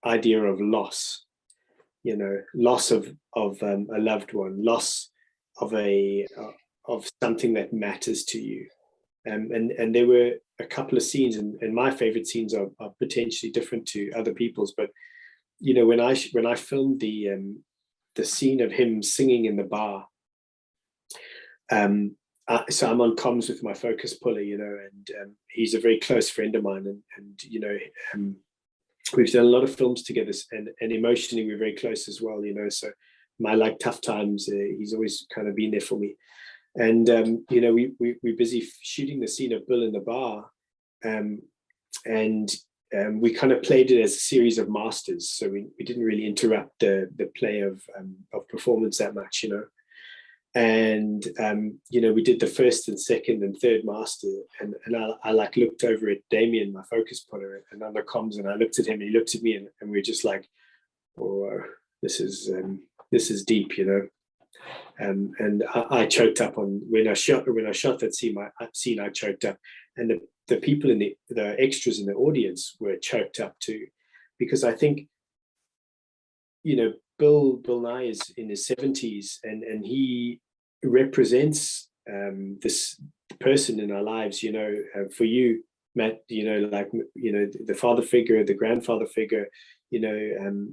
idea of loss, you know, loss of a loved one, loss of something that matters to you. And there were a couple of scenes, and my favorite scenes are potentially different to other people's. But you know, when I filmed the scene of him singing in the bar, so I'm on comms with my focus puller, you know, and he's a very close friend of mine, and you know, we've done a lot of films together, and emotionally we're very close as well, you know. So my like tough times, he's always kind of been there for me. And you know, we're busy shooting the scene of Bill in the bar, and we kind of played it as a series of masters. So we didn't really interrupt the play of performance that much, you know. And you know, we did the first and second and third master, and I like looked over at Damien, my focus puller, and on the comms, and I looked at him, and he looked at me, and we were just like, oh, this is deep, you know. And I choked up when I shot that scene. I choked up, and the people in the extras in the audience were choked up too, because I think, you know, Bill Nye is in his 70s, and he represents this person in our lives, you know. For you, Matt, you know, like, you know, the father figure, the grandfather figure, you know.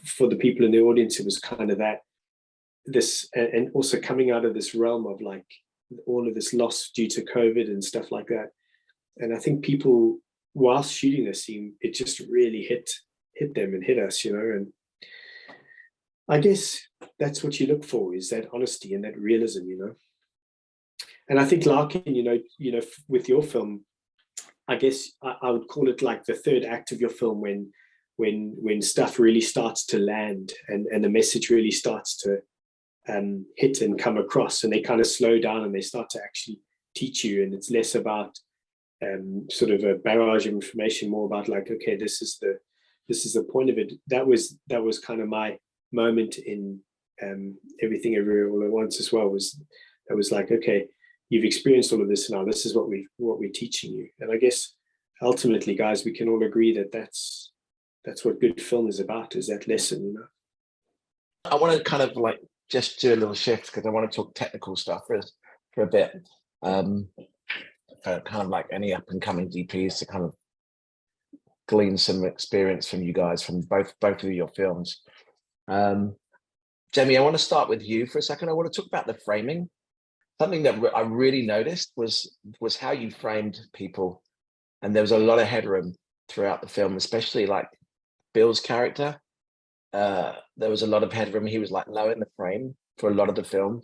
For the people in the audience, it was kind of that. This, and also coming out of this realm of like all of this loss due to COVID and stuff like that. And I think people, whilst shooting this scene, it just really hit them and hit us, you know. And I guess that's what you look for, is that honesty and that realism, you know. And I think Larkin, with your film, I guess I would call it like the third act of your film, when stuff really starts to land and the message really starts to hit and come across, and they kind of slow down and they start to actually teach you, and it's less about sort of a barrage of information, more about like, okay, this is the point of it. That was kind of my moment in Everything Everywhere All at Once as well. Was like, okay, you've experienced all of this now. This is what we're teaching you. And I guess ultimately, guys, we can all agree that that's what good film is about, is that lesson. I want to kind of like just do a little shift, because I want to talk technical stuff for a bit. Kind of like any up and coming DPs to kind of glean some experience from you guys from both of your films. Jamie, I want to start with you for a second. I want to talk about the framing. Something that I really noticed was how you framed people, and there was a lot of headroom throughout the film, especially like Bill's character. There was a lot of headroom. He was like low in the frame for a lot of the film.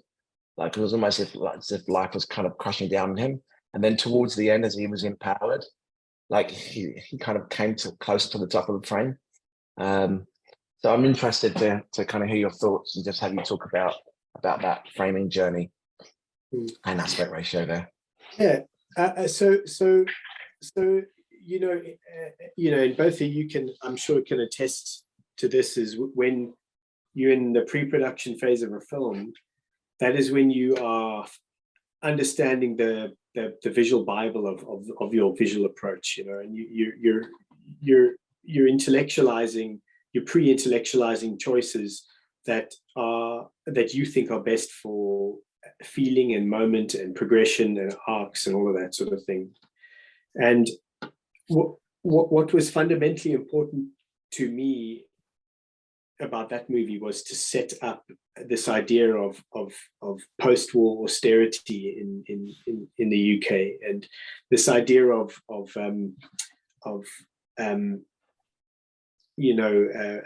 Like it was almost as if life was kind of crushing down on him. And then towards the end, as he was empowered, like he kind of came closer to the top of the frame. So I'm interested to kind of hear your thoughts and just have you talk about that framing journey and aspect ratio there. Yeah. So and both of you I'm sure can attest to this, is when you're in the pre-production phase of a film, that is when you are understanding the visual Bible of your visual approach, and you're intellectualizing, you're pre-intellectualizing choices that you think are best for feeling and moment and progression and arcs and all of that sort of thing. And what was fundamentally important to me about that movie was to set up this idea of post-war austerity in the UK, and this idea of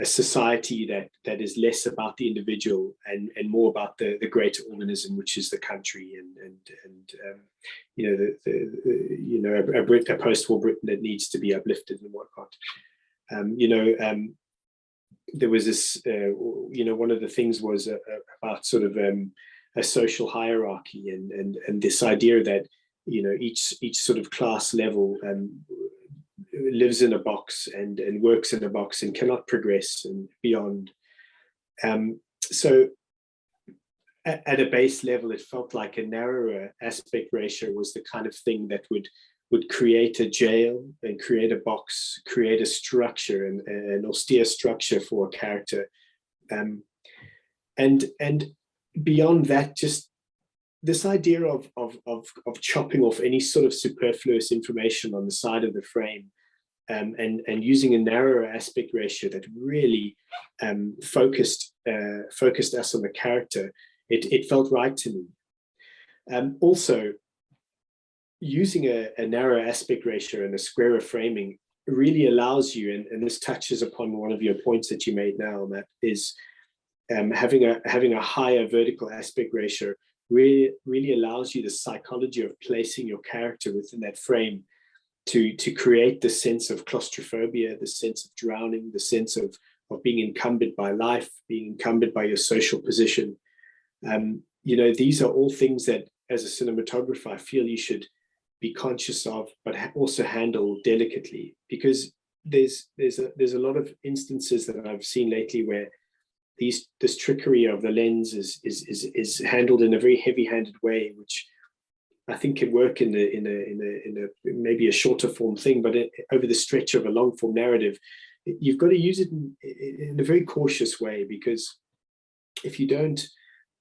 a society that is less about the individual and more about the greater organism, which is the country, a post-war Britain that needs to be uplifted and whatnot. There was this, one of the things was about sort of a social hierarchy and this idea that, each sort of class level lives in a box and works in a box and cannot progress and beyond. So at a base level, it felt like a narrower aspect ratio was the kind of thing that would create a jail and create a box, create a structure, and an austere structure for a character. And beyond that, just this idea of chopping off any sort of superfluous information on the side of the frame, and using a narrower aspect ratio that really focused us on the character. It felt right to me. Also, using a narrow aspect ratio and a squarer framing really allows you, and this touches upon one of your points that you made now, Matt, is having a higher vertical aspect ratio really allows you the psychology of placing your character within that frame to create the sense of claustrophobia, the sense of drowning, the sense of being encumbered by life, being encumbered by your social position. These are all things that, as a cinematographer, I feel you should be conscious of, but also handle delicately, because there's a lot of instances that I've seen lately where this trickery of the lens is handled in a very heavy-handed way, which I think can work in a maybe a shorter form thing, but over the stretch of a long form narrative, you've got to use it in a very cautious way, because if you don't,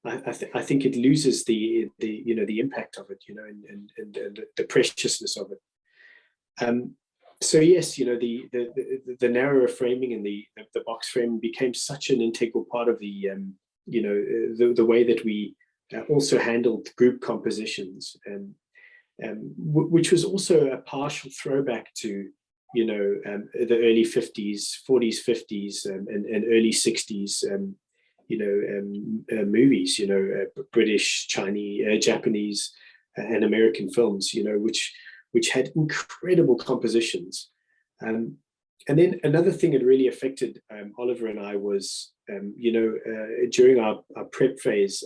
I think it loses the impact of it, and the preciousness of it. So yes, the narrower framing and the box frame became such an integral part of the way that we also handled group compositions, which was also a partial throwback to the early 50s, 40s, 50s, and early 60s. Movies, British, Chinese, Japanese, and American films, you know, which had incredible compositions. And then another thing that really affected Oliver and I was, during our prep phase,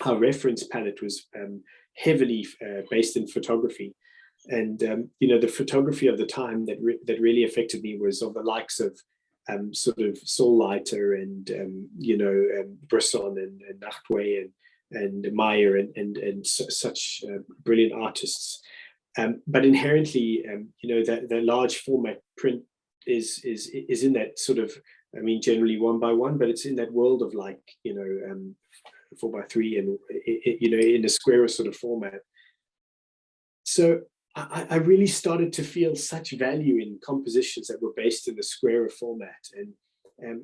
our reference palette was heavily based in photography. And, the photography of the time that really affected me was of the likes of sort of Saul Leiter and, Bresson and Nachtwey and Meyer and such brilliant artists. But inherently, the large format print is in that sort of, I mean, generally 1x1, but it's in that world of 4x3 and, in a square sort of format. So I really started to feel such value in compositions that were based in the square format. And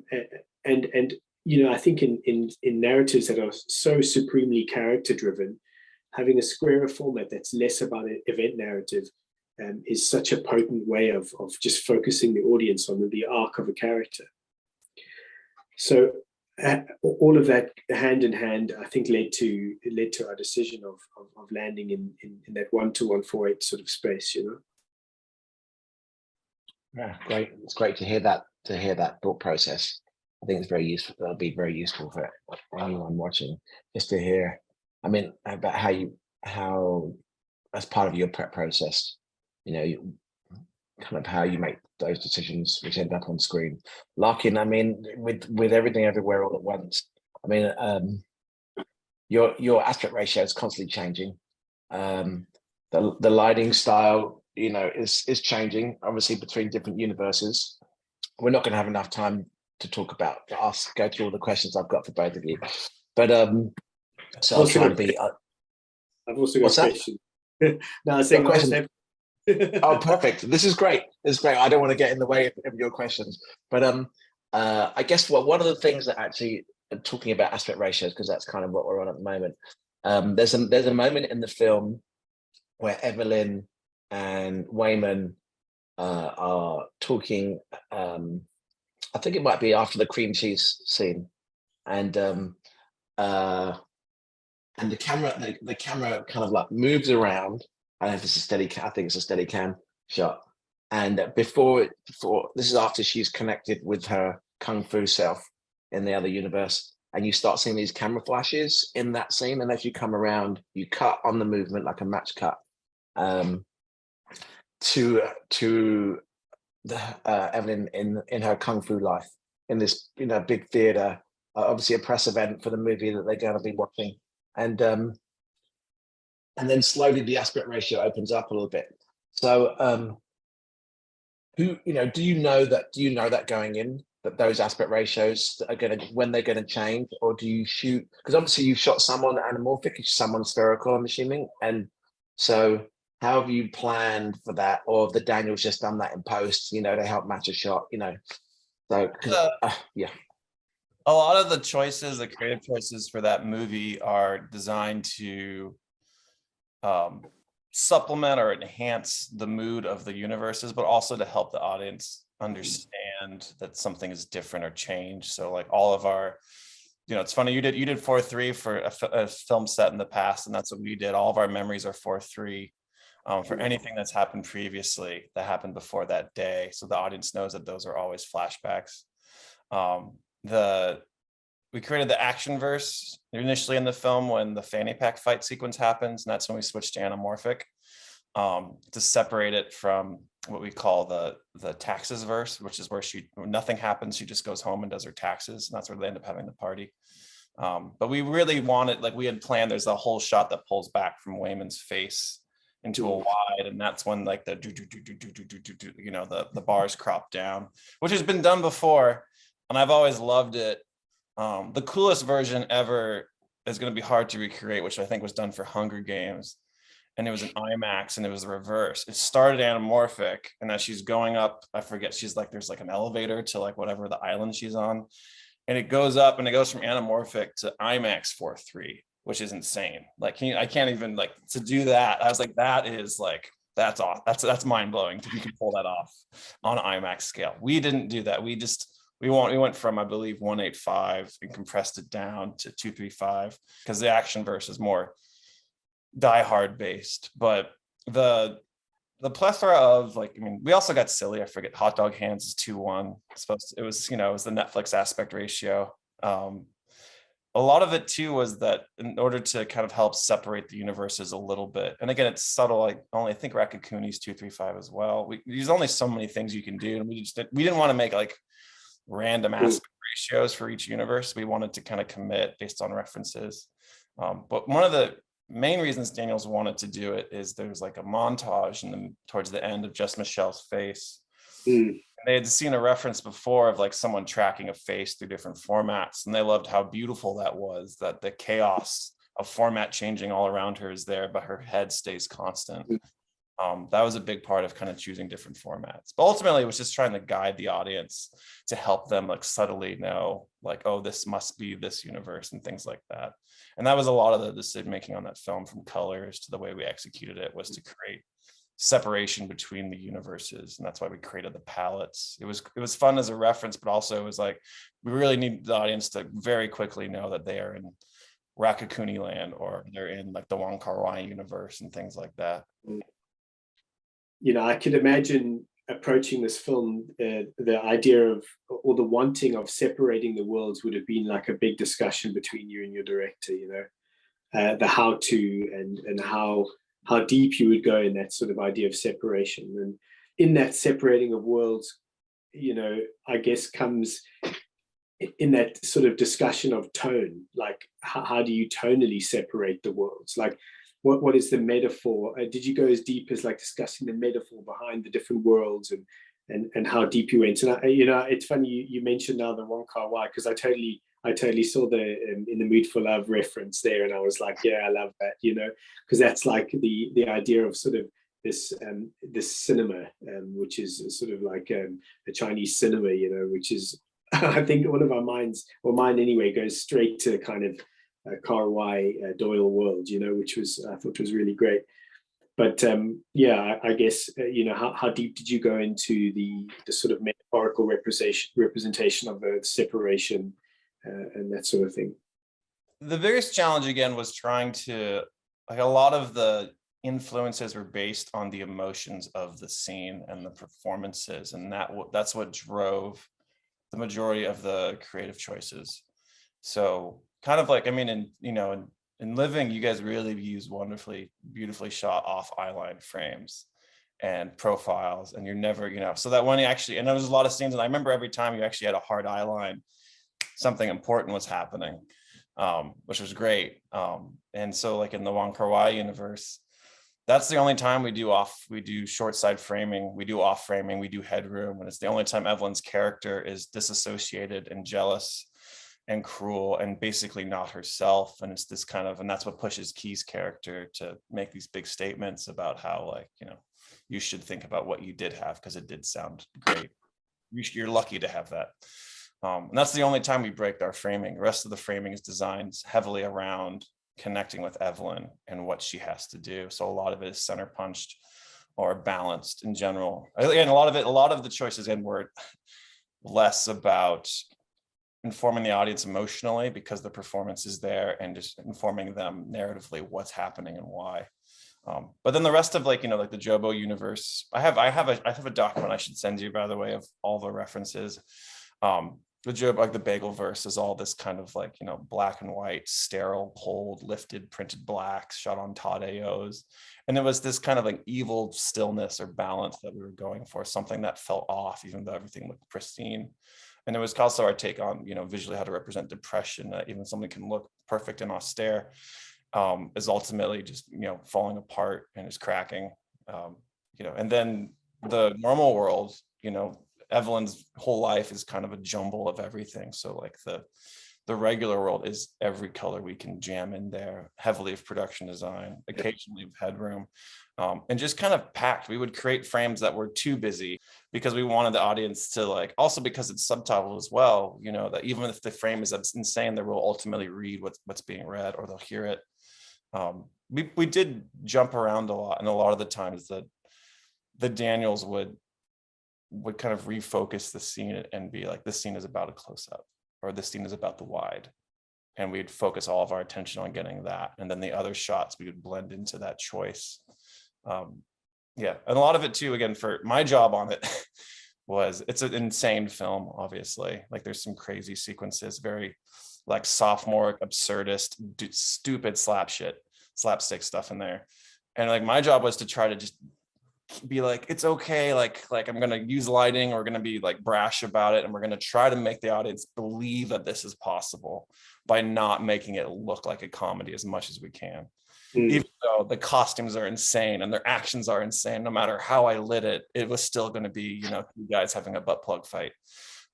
I think in narratives that are so supremely character driven, having a square format that's less about an event narrative is such a potent way of just focusing the audience on the arc of a character. So all of that hand in hand, I think, led to our decision of landing in that 1:148 sort of space, you know. Yeah, great. It's great to hear that thought process. I think it's very useful. That'll be very useful for anyone watching, just to hear. I mean, about how as part of your prep process, kind of how you make those decisions which end up on screen. Larkin, I mean, with everything everywhere all at once, I mean, your aspect ratio is constantly changing. The lighting style, is changing, obviously, between different universes. We're not going to have enough time to talk about go through all the questions I've got for both of you, but so I'll try and be. I've also got a question. No, I think question. Oh, perfect. This is great. I don't want to get in the way of your questions, but I guess one of the things that actually, talking about aspect ratios, because that's kind of what we're on at the moment. There's a moment in the film where Evelyn and Wayman are talking. I think it might be after the cream cheese scene, and the camera kind of like moves around. I don't know if it's I think it's a steady cam shot. And before this is after she's connected with her kung fu self in the other universe, and you start seeing these camera flashes in that scene. And as you come around, you cut on the movement like a match cut to the Evelyn in her kung fu life in this big theater, obviously a press event for the movie that they're going to be watching, and then slowly the aspect ratio opens up a little bit. So do you know that going in, that those aspect ratios are when they're going to change, or do you shoot, because obviously you've shot someone anamorphic, someone spherical, I'm assuming, and so how have you planned for that, or have the Daniels just done that in post, to help match a shot, so yeah. A lot of the choices, the creative choices for that movie, are designed to supplement or enhance the mood of the universes, but also to help the audience understand that something is different or changed. So like all of our, it's funny, you did 4:3 for a film set in the past, and that's what we did. All of our memories are 4:3 for anything that's happened previously, that happened before that day. So the audience knows that those are always flashbacks. We created the action verse initially in the film when the fanny pack fight sequence happens, and that's when we switched to anamorphic to separate it from what we call the taxes verse, which is where nothing happens. She just goes home and does her taxes, and that's where they end up having the party. But we really wanted, we had planned, there's a whole shot that pulls back from Wayman's face into a wide, and that's when the the bars crop down, which has been done before, and I've always loved it. The coolest version ever is going to be hard to recreate, which I think was done for Hunger Games, and it was an IMAX, and it was the reverse. It started anamorphic, and as she's going up, I forget, she's there's an elevator to whatever the island she's on, and it goes up, and it goes from anamorphic to IMAX 4:3, which is insane. I can't even to do that. I was that is that's off. That's mind blowing. You can pull that off on an IMAX scale. We didn't do that. We went from, I believe, 185 and compressed it down to 235, because the action verse is more Die Hard based, but the plethora of, like, I mean, we also got silly. I forget, Hot Dog Hands is 2:1. It was, you know, it was the Netflix aspect ratio. A lot of it too was that in order to kind of help separate the universes a little bit, and again, it's subtle. Like, only I think Rakakuni's 235 as well. There's only so many things you can do, and we didn't want to make like random aspect ratios for each universe. We wanted to kind of commit based on references. But one of the main reasons Daniels wanted to do it is there's like a montage towards the end of just Michelle's face. They had seen a reference before of like someone tracking a face through different formats, and they loved how beautiful that was, that the chaos of format changing all around her is there, but her head stays constant. That was a big part of kind of choosing different formats. But ultimately, it was just trying to guide the audience to help them like subtly know, like, oh, this must be this universe and things like that. And that was a lot of the decision making on that film, from colors to the way we executed it, was to create separation between the universes. And that's why we created the palettes. It was fun as a reference, but also it was like, we really need the audience to very quickly know that they are in Rakakuni land, or they're in like the Wong Kar-wai universe and things like that. You know, I could imagine approaching this film, the idea of, or the wanting of separating the worlds would have been like a big discussion between you and your director, you know, the how to and how deep you would go in that sort of idea of separation. And in that separating of worlds, you know, I guess comes in that sort of discussion of tone, like how do you tonally separate the worlds? Like, what is the metaphor? Did you go as deep as like discussing the metaphor behind the different worlds and how deep you went? And you know, it's funny you mentioned now the Wong Kar-wai, because I totally saw the In the Mood for Love reference there, and I was like, yeah, I love that, you know, because that's like the idea of sort of this cinema, which is sort of like a Chinese cinema, you know, which is I think one of our minds, or mine anyway, goes straight to kind of Kar-wai Doyle world, you know, which I thought was really great. But yeah, I guess you know, how deep did you go into the sort of metaphorical representation of the separation and that sort of thing? The biggest challenge again was trying to, like, a lot of the influences were based on the emotions of the scene and the performances, and that's what drove the majority of the creative choices. So kind of like, I mean, in Living, you guys really use beautifully shot off eyeline frames and profiles, and you're never, you know, so that when you actually, and there was a lot of scenes, and I remember every time you actually had a hard eye line, something important was happening, which was great. And so like in the Wong Kar-wai universe, that's the only time we do short side framing, we do off framing, we do headroom, and it's the only time Evelyn's character is disassociated and jealous and cruel and basically not herself. And it's this kind of, and that's what pushes Key's character to make these big statements about how, like, you know, you should think about what you did have, because it did sound great. You're lucky to have that. And that's the only time we break our framing. The rest of the framing is designed heavily around connecting with Evelyn and what she has to do. So a lot of it is center punched or balanced in general. Again, a lot of the choices in were less about informing the audience emotionally, because the performance is there, and just informing them narratively what's happening and why. But then the rest of, like, you know, like the Jobo universe, I have a document I should send you, by the way, of all the references. The Job, like the Bagel verse, is all this kind of like, you know, black and white, sterile, cold, lifted, printed blacks shot on Todd AOs. And it was this kind of like evil stillness or balance that we were going for, something that felt off, even though everything looked pristine. And it was also our take on, you know, visually how to represent depression, that even something can look perfect and austere, is ultimately just, you know, falling apart and is cracking, you know. And then the normal world, you know, Evelyn's whole life is kind of a jumble of everything. So like the regular world is every color we can jam in there, heavily of production design, occasionally of headroom, and just kind of packed. We would create frames that were too busy because we wanted the audience to, like, also because it's subtitled as well, you know, that even if the frame is insane, they will ultimately read what's being read, or they'll hear it. We did jump around a lot, and a lot of the times that the Daniels would kind of refocus the scene and be like, this scene is about a close-up, or this scene is about the wide. and we'd focus all of our attention on getting that. And then the other shots, we would blend into that choice. Yeah, and a lot of it too, again, for my job on it was, it's an insane film, obviously. Like there's some crazy sequences, very like sophomoric, absurdist, stupid slapstick stuff in there. And like my job was to try to just be like, it's okay, like I'm gonna use lighting, we're gonna be like brash about it, and we're gonna try to make the audience believe that this is possible by not making it look like a comedy as much as we can. Even though the costumes are insane and their actions are insane, no matter how I lit it, it was still going to be, you know, two guys having a butt plug fight.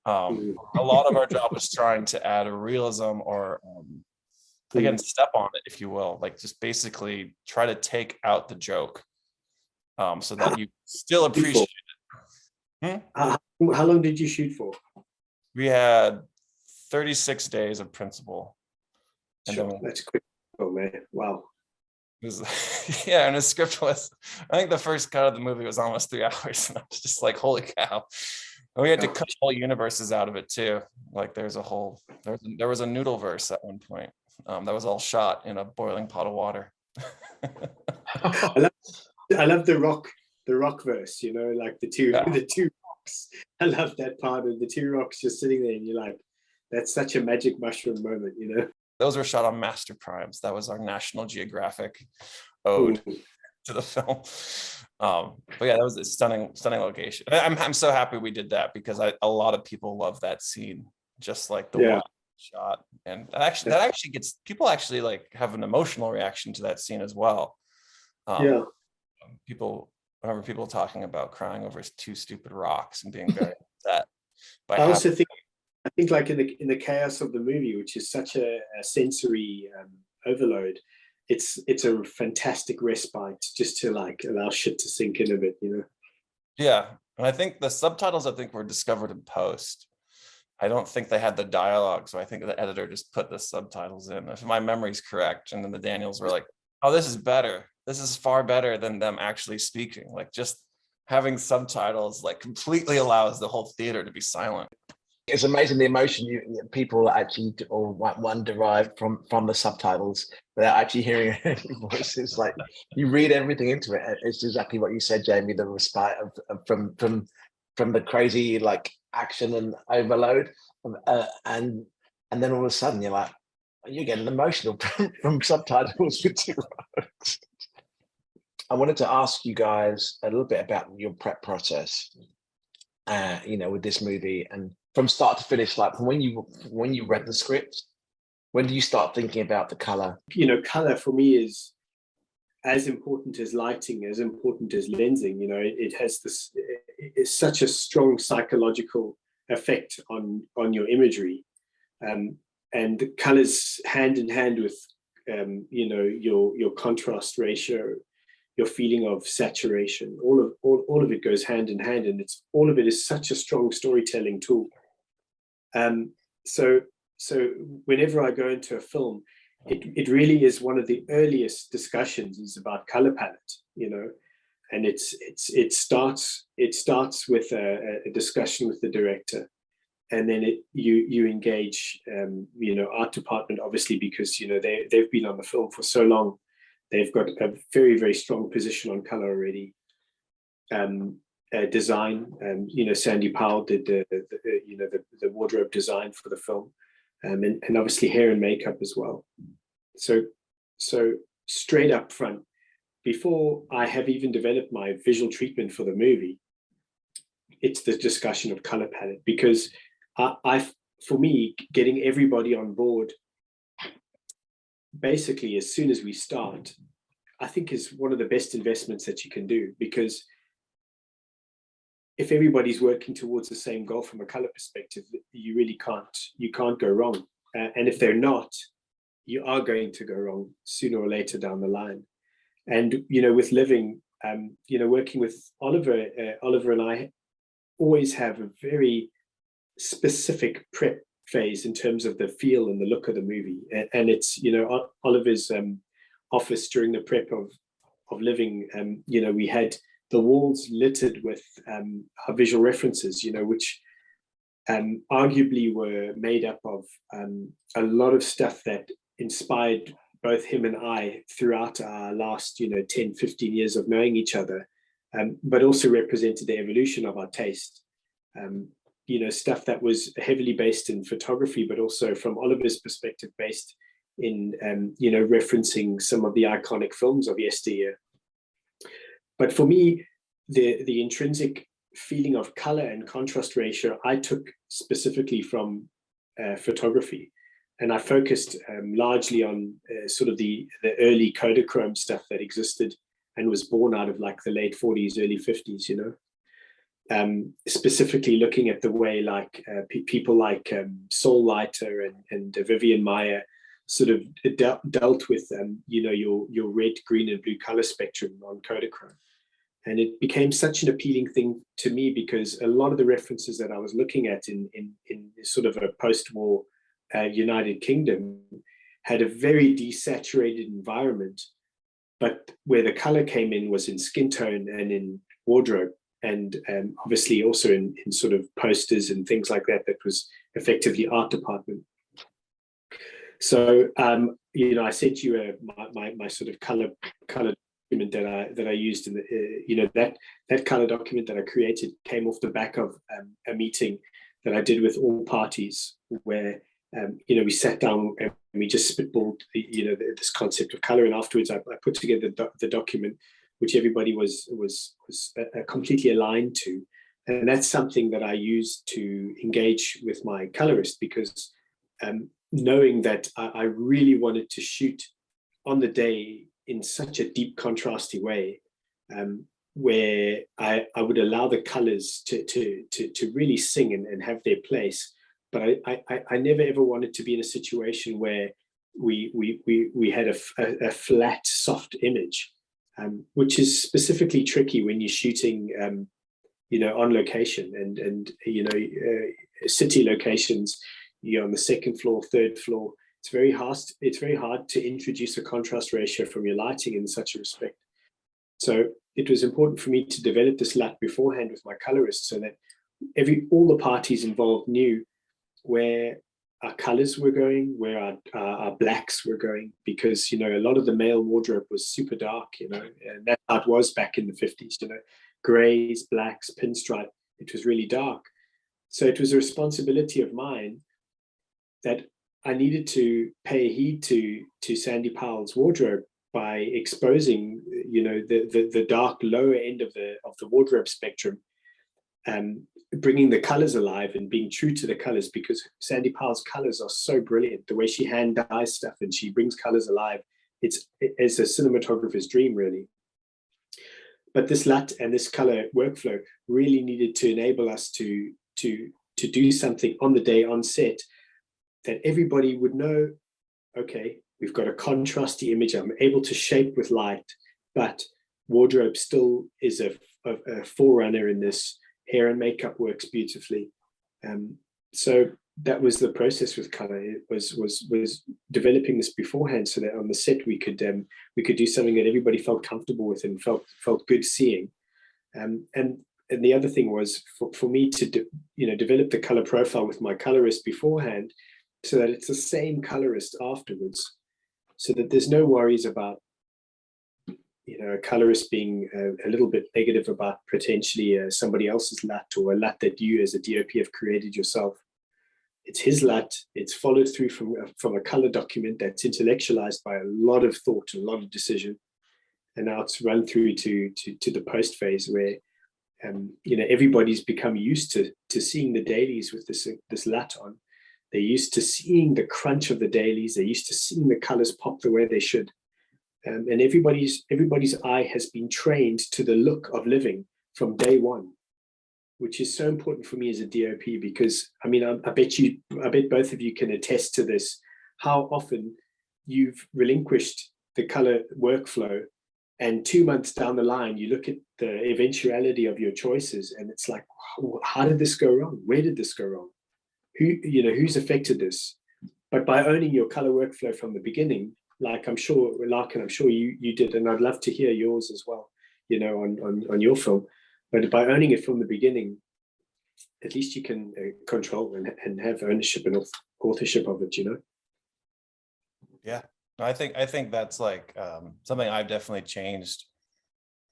A lot of our job was trying to add a realism, or again, step on it, if you will, like just basically try to take out the joke, so that you still appreciate it. How long did you shoot for? We had 36 days of principal. And Sure, then that's quick. Oh man, wow. It was, yeah, and the script was, I think the first cut of the movie was almost 3 hours, and I was just like, holy cow. And we had to cut whole universes out of it too. Like there's a whole, there was a noodle verse at one point that was all shot in a boiling pot of water. I love the rock verse, you know, like the two rocks. I love that part of the two rocks just sitting there, and you're like, that's such a magic mushroom moment, you know. Those were shot on Master Primes. That was our National Geographic ode to the film. But yeah, that was a stunning location. I'm so happy we did that, because a lot of people love that scene, just like the one shot. And that actually gets people actually like have an emotional reaction to that scene as well. I remember people talking about crying over two stupid rocks and being very upset. I also think like in the chaos of the movie, which is such a sensory overload, it's a fantastic respite just to like allow shit to sink in a bit, you know. Yeah, and I think the subtitles were discovered in post. I don't think they had the dialogue, so I think the editor just put the subtitles in, if my memory's correct. And then the Daniels were like, oh, this is better. This is far better than them actually speaking. Like just having subtitles like completely allows the whole theater to be silent. It's amazing the emotion people actually, or one derived from the subtitles without actually hearing any voices. Like you read everything into it. It's exactly what you said, Jamie. The respite from the crazy like action and overload, and then all of a sudden you're like, you're getting emotional from subtitles with two words. I wanted to ask you guys a little bit about your prep process, you know, with this movie, and from start to finish, like from when you read the script, when do you start thinking about the color? You know, color for me is as important as lighting, as important as lensing. You know, it has this, it's such a strong psychological effect on your imagery, and the colors hand in hand with you know, your contrast ratio, your feeling of saturation, all of it goes hand in hand, and all of it is such a strong storytelling tool. So whenever I go into a film, it really is one of the earliest discussions is about color palette, you know, and it starts with a discussion with the director, and then you engage you know, art department, obviously, because you know they've been on the film for so long, they've got a very, very strong position on color already. Design, you know, Sandy Powell did the wardrobe design for the film, and obviously hair and makeup as well. So straight up front, before I have even developed my visual treatment for the movie, it's the discussion of color palette, because for me, getting everybody on board basically as soon as we start, I think is one of the best investments that you can do, because if everybody's working towards the same goal from a color perspective, you really can't go wrong. And if they're not, you are going to go wrong sooner or later down the line. And, you know, with Living, you know, working with Oliver and I always have a very specific prep phase in terms of the feel and the look of the movie. And it's, you know, Oliver's office during the prep of Living, you know, we had the walls littered with our visual references, you know, which arguably were made up of a lot of stuff that inspired both him and I throughout our last, 10, 15 years of knowing each other, but also represented the evolution of our taste. Stuff that was heavily based in photography, but also from Oliver's perspective, based in, referencing some of the iconic films of yesteryear. But for me, the intrinsic feeling of color and contrast ratio, I took specifically from photography. And I focused largely on sort of the early Kodachrome stuff that existed and was born out of like the late 40s, early 50s, specifically looking at the way like people like Saul Leiter and Vivian Maier sort of dealt with, your red, green and blue color spectrum on Kodachrome. And it became such an appealing thing to me because a lot of the references that I was looking at in sort of a post-war United Kingdom had a very desaturated environment, but where the color came in was in skin tone and in wardrobe, and obviously also in sort of posters and things like that was effectively art department. So I sent you my sort of color document that I used in the that color document that I created came off the back of a meeting that I did with all parties where we sat down and we just spitballed this concept of color, and afterwards I put together the document which everybody was completely aligned to, and that's something that I use to engage with my colorist, because knowing that I really wanted to shoot on the day in such a deep contrasty way, where I would allow the colors to really sing and have their place. But I never ever wanted to be in a situation where we had a flat, soft image, which is specifically tricky when you're shooting, on location and city locations. You're on the second floor, third floor. It's very hard to introduce a contrast ratio from your lighting in such a respect. So it was important for me to develop this LUT beforehand with my colorist, so that all the parties involved knew where our colors were going, where our blacks were going, because a lot of the male wardrobe was super dark, and that's how it was back in the 50s, grays, blacks, pinstripe. It was really dark. So it was a responsibility of mine that I needed to pay heed to Sandy Powell's wardrobe by exposing, the dark lower end of the wardrobe spectrum, bringing the colors alive and being true to the colors, because Sandy Powell's colors are so brilliant. The way she hand dyes stuff and she brings colors alive, it's a cinematographer's dream, really. But this LUT and this color workflow really needed to enable us to do something on the day, on set, that everybody would know, okay, we've got a contrasty image, I'm able to shape with light, but wardrobe still is a forerunner in this. Hair and makeup works beautifully. So that was the process with color. It was developing this beforehand, so that on the set we could do something that everybody felt comfortable with and felt good seeing. And the other thing was for me to develop the color profile with my colorist beforehand, so that it's the same colorist afterwards, so that there's no worries about a colorist being a little bit negative about potentially somebody else's LUT, or a LUT that you as a DOP have created yourself. It's his LUT. It's followed through from a color document that's intellectualized by a lot of thought and a lot of decision, and now it's run through to the post phase where everybody's become used to seeing the dailies with this LUT on. They're used to seeing the crunch of the dailies. They're used to seeing the colors pop the way they should. And everybody's eye has been trained to the look of living from day one, which is so important for me as a DOP, because I bet both of you can attest to this, how often you've relinquished the color workflow, and 2 months down the line you look at the eventuality of your choices and it's like, how did this go wrong? Where did this go wrong? Who's affected this? But by owning your color workflow from the beginning, like I'm sure, Larkin, I'm sure you did, and I'd love to hear yours as well, on your film. But by owning it from the beginning, at least you can control and have ownership and authorship of it, you know? Yeah, no, I think that's like something I've definitely changed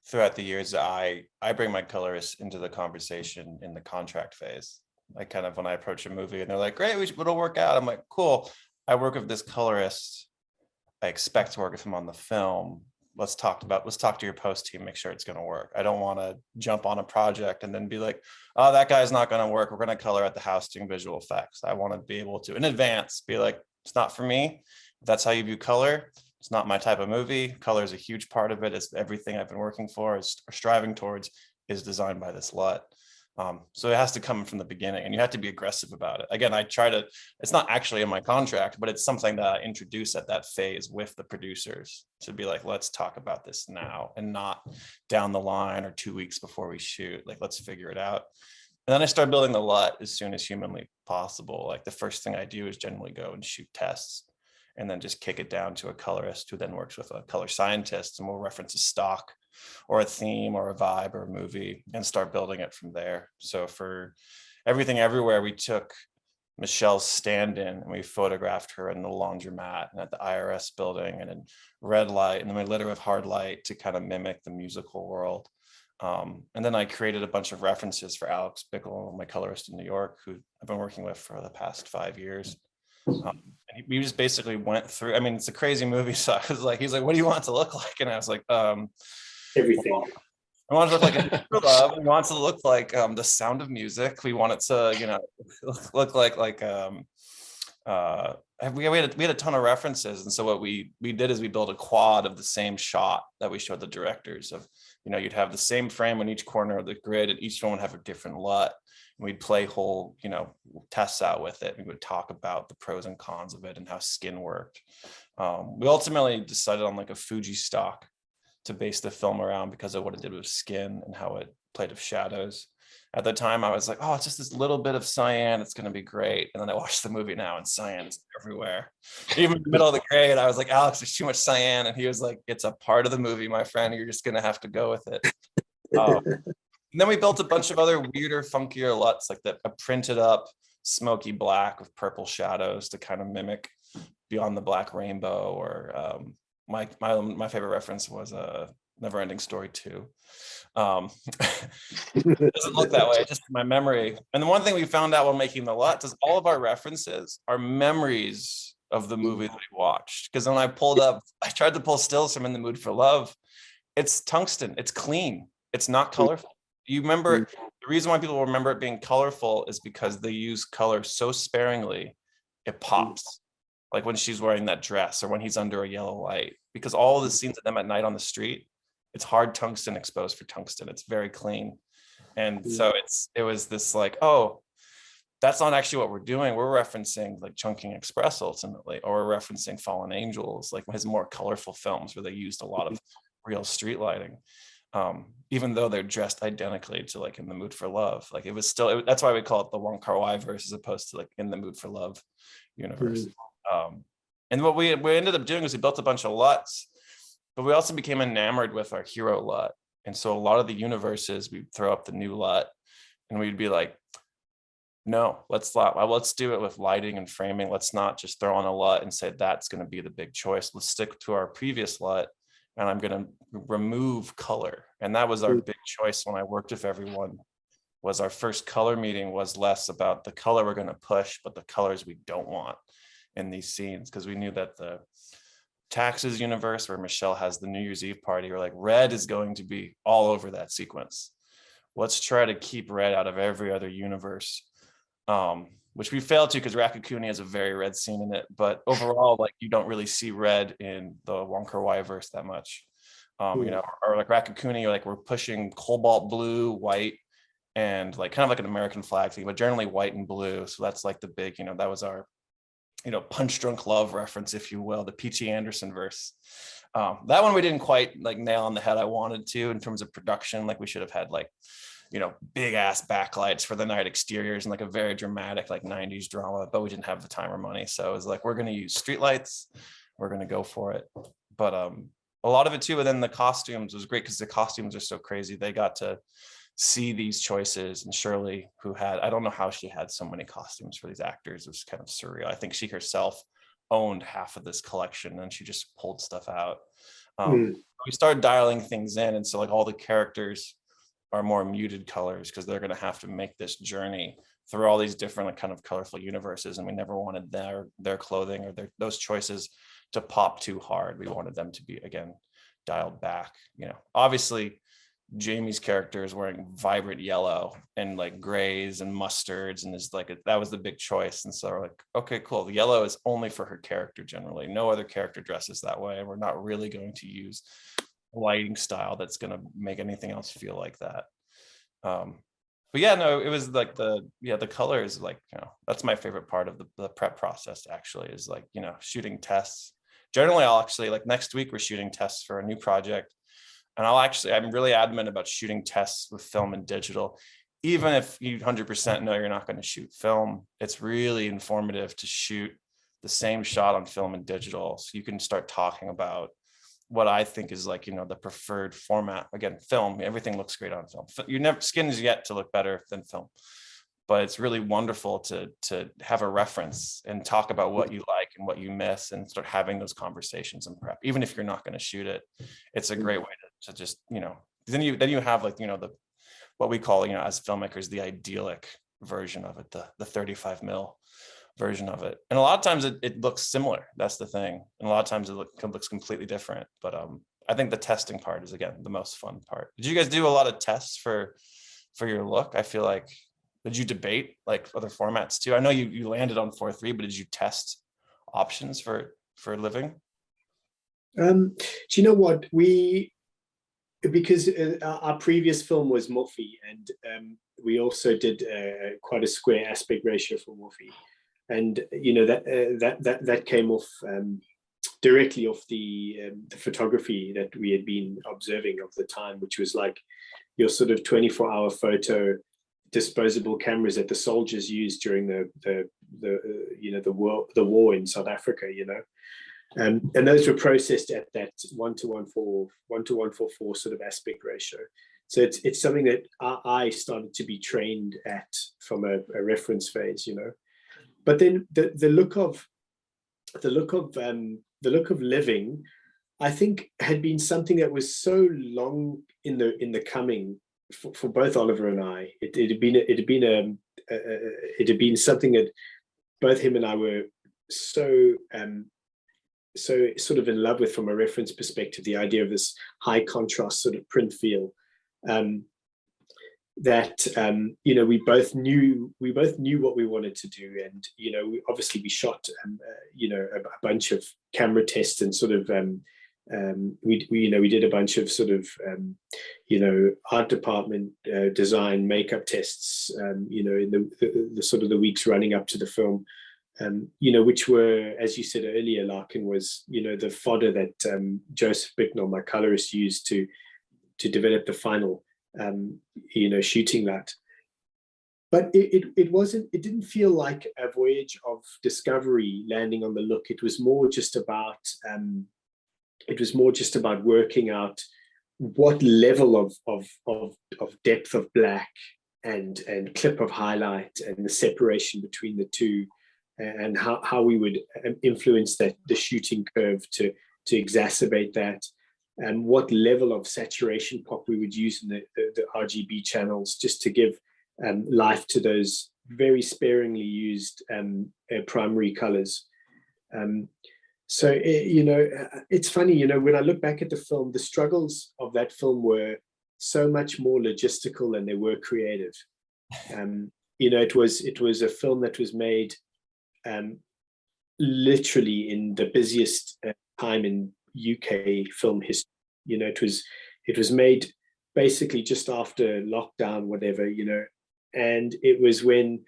throughout the years. I bring my colorists into the conversation in the contract phase. Like kind of when I approach a movie and they're like, great, it'll work out. I'm like, cool. I work with this colorist. I expect to work with him on the film. Let's talk to your post team, make sure it's going to work. I don't want to jump on a project and then be like, oh, that guy's not going to work. We're going to color at the house doing visual effects. I want to be able to in advance be like, it's not for me. If that's how you view color, it's not my type of movie. Color is a huge part of it. It's everything I've been working for, is striving towards, is designed by this LUT. So it has to come from the beginning, and you have to be aggressive about it. Again, it's not actually in my contract, but it's something that I introduce at that phase with the producers to be like, let's talk about this now and not down the line or 2 weeks before we shoot. Like, let's figure it out. And then I start building the LUT as soon as humanly possible. Like the first thing I do is generally go and shoot tests and then just kick it down to a colorist who then works with a color scientist, and we'll reference a stock or a theme or a vibe or a movie and start building it from there. So for Everything Everywhere, we took Michelle's stand-in and we photographed her in the laundromat and at the IRS building and in red light and then we lit her with hard light to kind of mimic the musical world. And then I created a bunch of references for Alex Bickle, my colorist in New York, who I've been working with for the past 5 years. And we just basically went through, I mean, it's a crazy movie. So I was like, he's like, what do you want it to look like? And I was like, Everything. I want it to look like a love. We want it to look like The Sound of Music. We want it to, look like we had a ton of references. And so what we did is we built a quad of the same shot that we showed the directors of, you'd have the same frame on each corner of the grid and each one would have a different LUT. And we'd play whole, tests out with it. We would talk about the pros and cons of it and how skin worked. We ultimately decided on like a Fuji stock to base the film around because of what it did with skin and how it played with shadows. At the time, I was like, oh, it's just this little bit of cyan. It's going to be great. And then I watched the movie now and cyan is everywhere. Even in the middle of the grade, I was like, Alex, there's too much cyan. And he was like, it's a part of the movie, my friend. You're just going to have to go with it. And then we built a bunch of other weirder, funkier LUTs, like a printed up smoky black with purple shadows to kind of mimic Beyond the Black Rainbow. Or my favorite reference was Neverending Story 2. It doesn't look that way, just my memory. And the one thing we found out while making the LUT is all of our references are memories of the movie that we watched. Because when I tried to pull stills from In the Mood for Love. It's tungsten, it's clean, it's not colorful. You remember, the reason why people remember it being colorful is because they use color so sparingly, it pops. Like when she's wearing that dress or when he's under a yellow light, because all of the scenes of them at night on the street, it's hard tungsten exposed for tungsten. It's very clean. And so it was this like, oh, that's not actually what we're doing. We're referencing like Chungking Express ultimately, or we're referencing Fallen Angels, like his more colorful films where they used a lot of real street lighting. Even though they're dressed identically to like In the Mood for Love. Like it was still, that's why we call it the Wong Kar-wai verse as opposed to like In the Mood for Love universe. And what we ended up doing is we built a bunch of LUTs, but we also became enamored with our hero LUT. And so a lot of the universes, we'd throw up the new LUT and we'd be like, no, let's do it with lighting and framing. Let's not just throw on a LUT and say that's going to be the big choice. Let's stick to our previous LUT. And I'm going to remove color. And that was our big choice when I worked with everyone. Was our first color meeting was less about the color we're going to push, but the colors we don't want in these scenes. Because we knew that the Taxes universe, where Michelle has the New Year's Eve party, we're like, red is going to be all over that sequence. Let's try to keep red out of every other universe. Which we failed to because Rakakuni has a very red scene in it. But overall, like you don't really see red in the Wong Kar-wai verse that much. Or like Rakakuni, like we're pushing cobalt blue, white, and like kind of like an American flag thing, but generally white and blue. So that's like the big, that was our, Punch Drunk Love reference, if you will, the P.T. Anderson verse. That one we didn't quite like nail on the head I wanted to in terms of production. Like we should have had like, big ass backlights for the night exteriors and like a very dramatic like 90s drama, but we didn't have the time or money. So it was like, we're going to use streetlights. We're going to go for it. But a lot of it too, within the costumes was great because the costumes are so crazy. They got to see these choices. And Shirley, who had, I don't know how she had so many costumes for these actors, it was kind of surreal. I think she herself owned half of this collection and she just pulled stuff out. We started dialing things in, and so like all the characters are more muted colors because they're going to have to make this journey through all these different like kind of colorful universes, and we never wanted their clothing or those choices to pop too hard. We wanted them to be, again, dialed back. You know, obviously Jamie's character is wearing vibrant yellow and like grays and mustards, and is like that was the big choice. And so we're like, okay, cool, the yellow is only for her character. Generally no other character dresses that way. We're not really going to use lighting style that's going to make anything else feel like that. But yeah, no, it was like the colors, like, you know, that's my favorite part of the prep process, actually, is like, you know, shooting tests. Generally I'll actually, like next week we're shooting tests for a new project, and I'm really adamant about shooting tests with film and digital. Even if you 100% know you're not going to shoot film, it's really informative to shoot the same shot on film and digital, so you can start talking about what I think is like, you know, the preferred format. Again, film, everything looks great on film. Skin is yet to look better than film, but it's really wonderful to have a reference and talk about what you like and what you miss, and start having those conversations in prep. Even if you're not going to shoot it, it's a great way to just, you know, then you have like, you know, what we call, you know, as filmmakers, the idyllic version of it, the 35 mil version of it. And a lot of times it looks similar. That's the thing. And a lot of times it looks completely different. But I think the testing part is, again, the most fun part. Did you guys do a lot of tests for your look? I feel like, did you debate like other formats too? I know you landed on 4:3, but did you test options for living? Do you know what, because our previous film was Morphe, and we also did quite a square aspect ratio for Morphe. And you know that came off directly off the photography that we had been observing of the time, which was like your sort of 24-hour photo disposable cameras that the soldiers used during the war in South Africa, you know, and those were processed at that 1:1:4 sort of aspect ratio. So it's something that I started to be trained at from a reference phase, you know. But then the look of living, I think, had been something that was so long in the coming for both Oliver and I. It had been something that both him and I were so sort of in love with from a reference perspective. The idea of this high contrast sort of print feel. That you know, we both knew what we wanted to do, and you know, we shot you know, a bunch of camera tests, and sort of we did a bunch of sort of you know, art department design makeup tests, you know, in the sort of the weeks running up to the film, you know, which were, as you said earlier, Larkin, was, you know, the fodder that Joseph Bicknell, my colorist, used to develop the final you know, shooting that. But it didn't feel like a voyage of discovery landing on the look. It was more just about working out what level of depth of black and clip of highlight and the separation between the two, and how we would influence the shooting curve to exacerbate that. And what level of saturation pop we would use in the RGB channels, just to give life to those very sparingly used primary colors. So you know, it's funny, you know, when I look back at the film, the struggles of that film were so much more logistical than they were creative. You know, it was a film that was made literally in the busiest time in UK film history. You know, it was made basically just after lockdown, whatever, you know, and it was when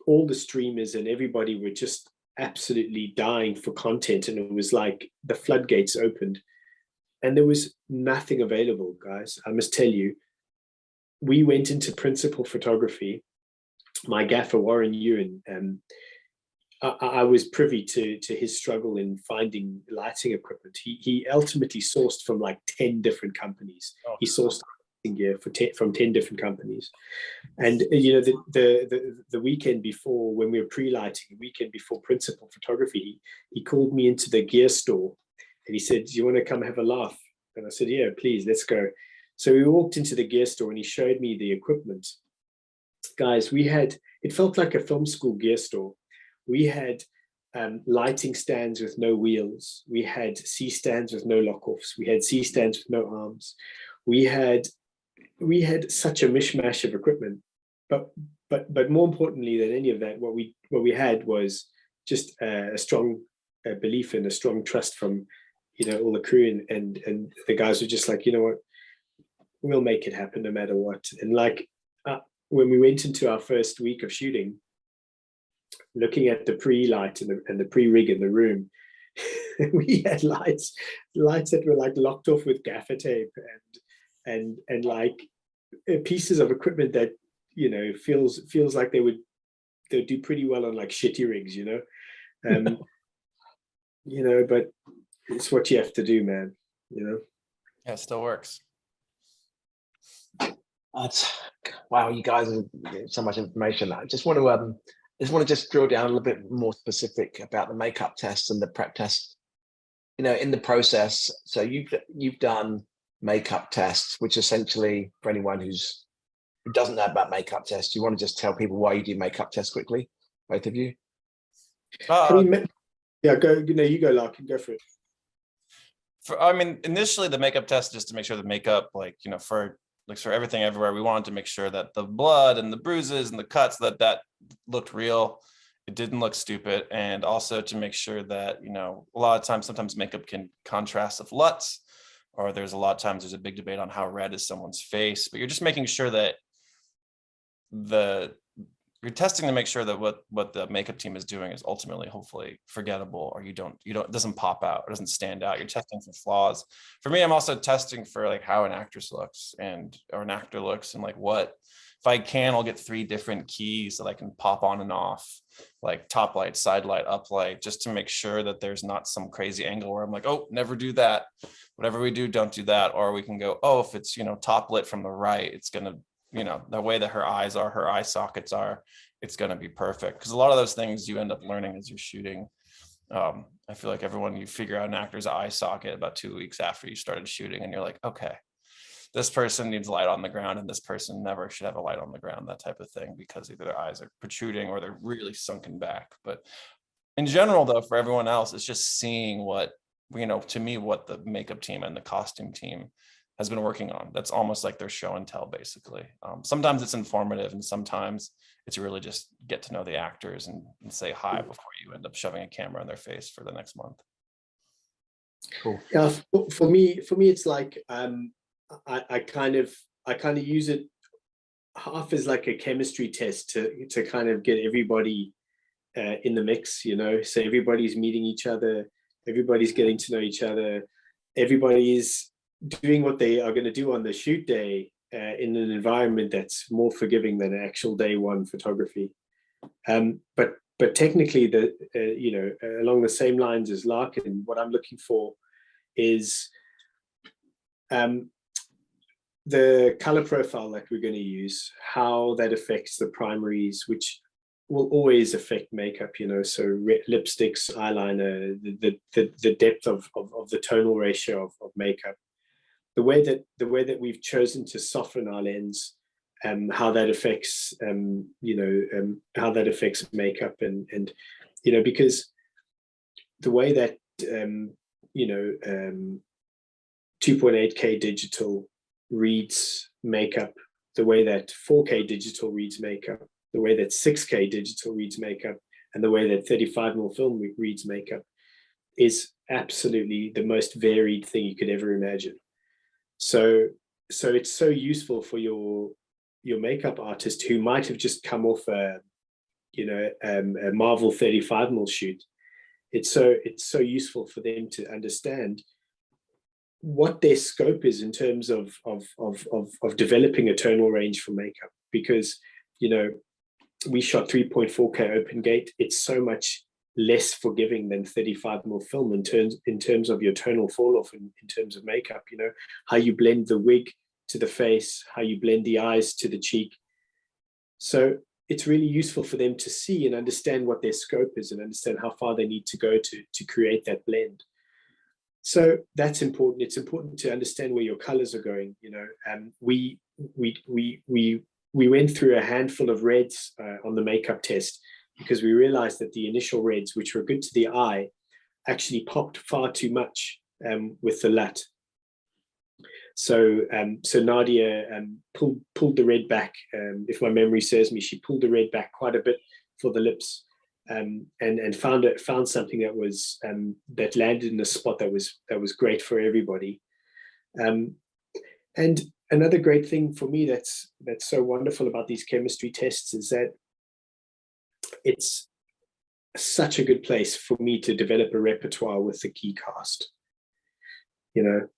all the streamers and everybody were just absolutely dying for content, and it was like the floodgates opened, and there was nothing available, guys. I must tell you, we went into principal photography. My gaffer, Warren Ewan, I was privy to his struggle in finding lighting equipment. He ultimately sourced from like 10 different companies. He sourced gear from 10 different companies. And you know, the weekend before, when we were pre-lighting, the weekend before principal photography, he called me into the gear store and he said, "Do you want to come have a laugh?" And I said, "Yeah, please, let's go." So we walked into the gear store and he showed me the equipment. Guys, it felt like a film school gear store. We had lighting stands with no wheels. We had C stands with no lock-offs. We had C stands with no arms. We had such a mishmash of equipment. But more importantly than any of that, what we had was just a strong belief and a strong trust from, you know, all the crew, and the guys were just like, you know what, we'll make it happen no matter what. And like when we went into our first week of shooting, looking at the pre-light and the pre-rig in the room, we had lights that were like locked off with gaffer tape and like pieces of equipment that, you know, feels like they'd do pretty well on like shitty rigs, you know. You know, but it's what you have to do, man, you know. Yeah, it still works. Wow, you guys have so much information. I just want to drill down a little bit more specific about the makeup tests and the prep tests. You know, in the process, so you've done makeup tests, which essentially, for anyone who doesn't know about makeup tests, you want to just tell people why you do makeup tests quickly, both of you? Yeah, go. You know, you go, Larkin. Go for it. I mean, initially the makeup test just to make sure the makeup, like, you know, for everything everywhere, we wanted to make sure that the blood and the bruises and the cuts that looked real. It didn't look stupid. And also to make sure that, you know, a lot of times, sometimes makeup can contrast with LUTs, or there's a lot of times there's a big debate on how red is someone's face, but you're just making sure that you're testing to make sure that what the makeup team is doing is ultimately hopefully forgettable, or it doesn't pop out, it doesn't stand out. You're testing for flaws. For me, I'm also testing for like how an actress looks or an actor looks, and like if I can, I'll get 3 different keys that I can pop on and off, like top light, side light, up light, just to make sure that there's not some crazy angle where I'm like, oh, never do that. Whatever we do, don't do that. Or we can go, oh, if it's, you know, top lit from the right, it's gonna, you know, the way that her eyes are, her eye sockets are, it's going to be perfect. Because a lot of those things you end up learning as you're shooting. I feel like you figure out an actor's eye socket about 2 weeks after you started shooting, and you're like, okay, this person needs light on the ground and this person never should have a light on the ground, that type of thing, because either their eyes are protruding or they're really sunken back. But in general, though, for everyone else, it's just seeing what, you know, to me, what the makeup team and the costume team has been working on. That's almost like their show and tell, basically. Sometimes it's informative, and sometimes it's really just get to know the actors and say hi before you end up shoving a camera in their face for the next month. Cool. Yeah, for me, it's like I kind of use it half as like a chemistry test to kind of get everybody in the mix, you know. So everybody's meeting each other, everybody's getting to know each other, everybody is doing what they are going to do on the shoot day in an environment that's more forgiving than actual day one photography. But technically, you know, along the same lines as Larkin, what I'm looking for is the color profile that we're going to use, how that affects the primaries, which will always affect makeup, you know. So lipsticks, eyeliner, the depth of the tonal ratio of makeup, the way that we've chosen to soften our lens, how that affects you know, how that affects makeup, and you know, because the way that you know, 2.8K digital reads makeup, the way that 4K digital reads makeup, the way that 6K digital reads makeup, and the way that 35mm film reads makeup is absolutely the most varied thing you could ever imagine. So it's so useful for your makeup artist who might have just come off a Marvel 35mm shoot. It's so useful for them to understand what their scope is in terms of developing a tonal range for makeup, because, you know, we shot 3.4K open gate. It's so much less forgiving than 35mm film in terms of your tonal fall off in terms of makeup, you know, how you blend the wig to the face, how you blend the eyes to the cheek. So it's really useful for them to see and understand what their scope is and understand how far they need to go to create that blend. So that's important. It's important to understand where your colors are going. You know, we went through a handful of reds on the makeup test because we realized that the initial reds, which were good to the eye, actually popped far too much with the LUT. So Nadia pulled the red back. If my memory serves me, she pulled the red back quite a bit for the lips, and found something that was that landed in a spot that was great for everybody. And another great thing for me that's so wonderful about these chemistry tests is that it's such a good place for me to develop a repertoire with the key cast. You know,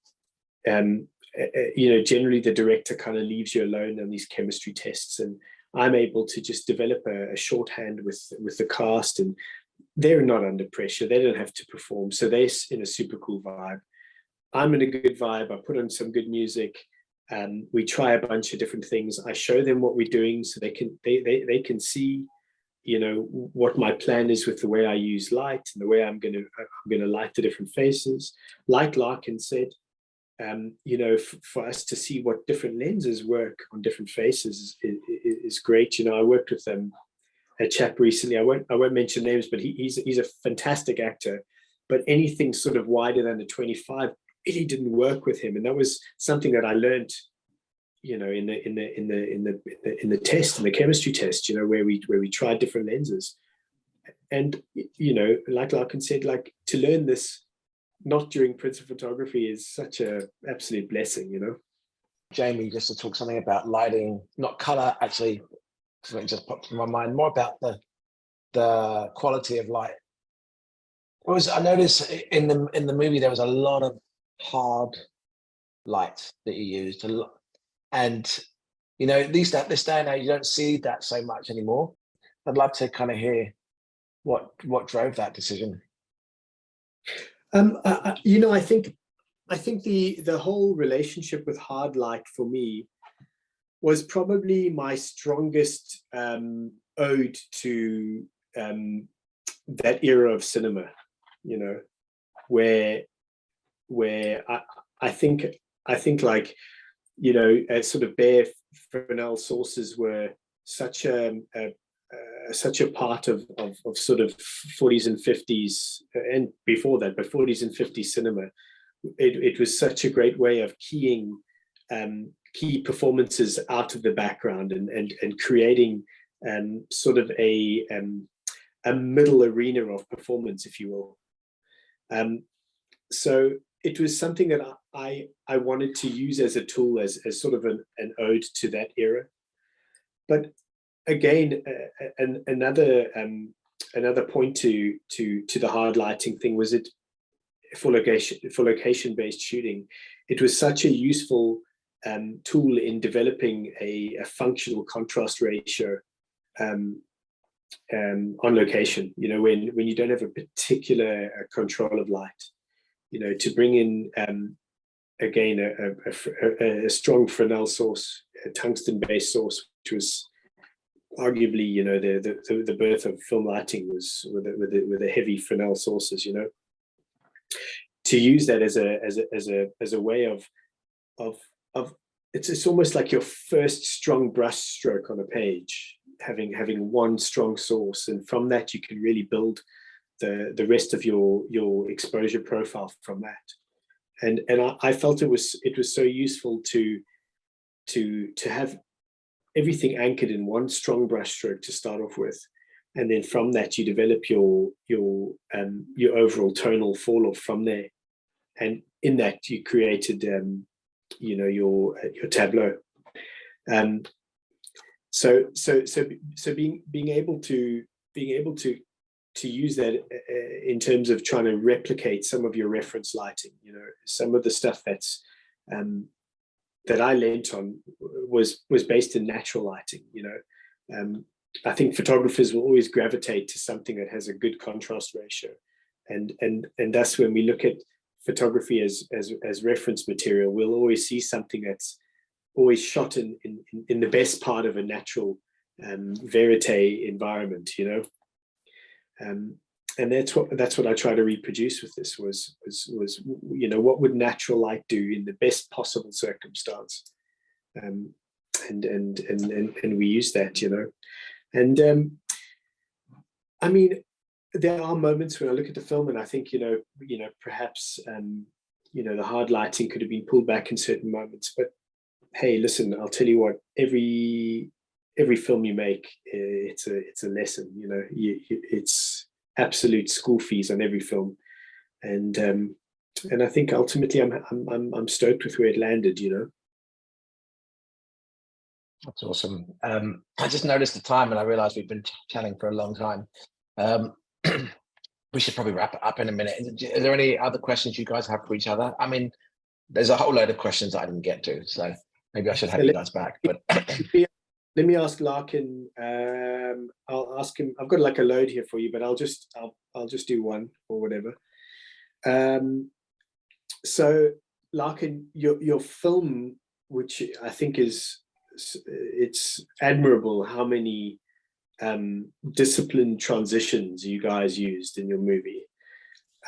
generally the director kind of leaves you alone on these chemistry tests, and I'm able to just develop a shorthand with the cast, and they're not under pressure. They don't have to perform, so they're in a super cool vibe. I'm in a good vibe. I put on some good music. We try a bunch of different things. I show them what we're doing, so they can see, you know, what my plan is with the way I use light and the way I'm going to light the different faces. Like Larkin said, you know, for us to see what different lenses work on different faces is great. You know, I worked with a chap recently. I won't mention names, but he's a fantastic actor. But anything sort of wider than a 25 really didn't work with him, and that was something that I learned, you know, in the test, in the chemistry test. You know, where we tried different lenses, and you know, like Larkin said, like to learn this not during principal photography is such a absolute blessing, you know. Jamie, just to talk something about lighting, not color, actually, something just popped in my mind, more about the quality of light. I noticed in the movie there was a lot of hard light that you used, a lot, and you know, at least at this day and age, you don't see that so much anymore. I'd love to kind of hear what drove that decision. You know, I think the whole relationship with hard light for me was probably my strongest ode to that era of cinema. You know, where I think like, you know, sort of bare Fresnel sources were such a part of sort of 40s and 50s and before that, but 40s and 50s cinema. It was such a great way of keying key performances out of the background and creating sort of a middle arena of performance, if you will. So it was something that I wanted to use as a tool, as sort of an ode to that era. But again, another point to the hard lighting thing was it for location-based shooting. It was such a useful tool in developing a functional contrast ratio on location. You know, when you don't have a particular control of light, you know, to bring in again a strong Fresnel source, a tungsten-based source, which was arguably, you know, the birth of film lighting was with the heavy Fresnel sources. You know, to use that as a way of it's almost like your first strong brush stroke on a page, having one strong source, and from that you can really build the rest of your exposure profile from that. And I felt it was so useful to have everything anchored in one strong brush stroke to start off with, and then from that you develop your overall tonal fall off from there, and in that you created you know, your tableau. So being able to use that in terms of trying to replicate some of your reference lighting, you know, some of the stuff that's that I lent on was based in natural lighting. You know, I think photographers will always gravitate to something that has a good contrast ratio, and thus when we look at photography as reference material, we'll always see something that's always shot in the best part of a natural verite environment, you know. And that's what I try to reproduce with this was you know, what would natural light do in the best possible circumstance, and we use that, you know. And I mean, there are moments when I look at the film and I think, you know, perhaps you know, the hard lighting could have been pulled back in certain moments, but hey, listen, I'll tell you what, every film you make, it's a lesson, you know. It's absolute school fees on every film, and I think ultimately I'm stoked with where it landed, you know. That's awesome. I just noticed the time and I realized we've been chatting for a long time. We should probably wrap it up in a minute. Is there any other questions you guys have for each other? I mean, there's a whole load of questions I didn't get to, so maybe I should have you guys back. But let me ask Larkin. I'll ask him. I've got like a load here for you, but I'll just do one or whatever. So Larkin, your film, which I think it's admirable how many disciplined transitions you guys used in your movie.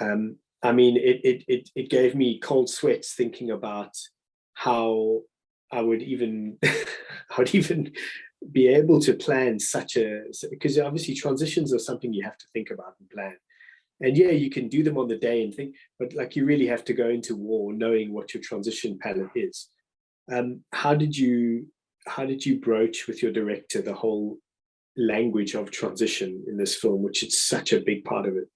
I mean, it gave me cold sweats thinking about how I would even be able to plan because obviously transitions are something you have to think about and plan. And yeah, you can do them on the day and think, but like you really have to go into war knowing what your transition palette is. How did you broach with your director the whole language of transition in this film, which is such a big part of it?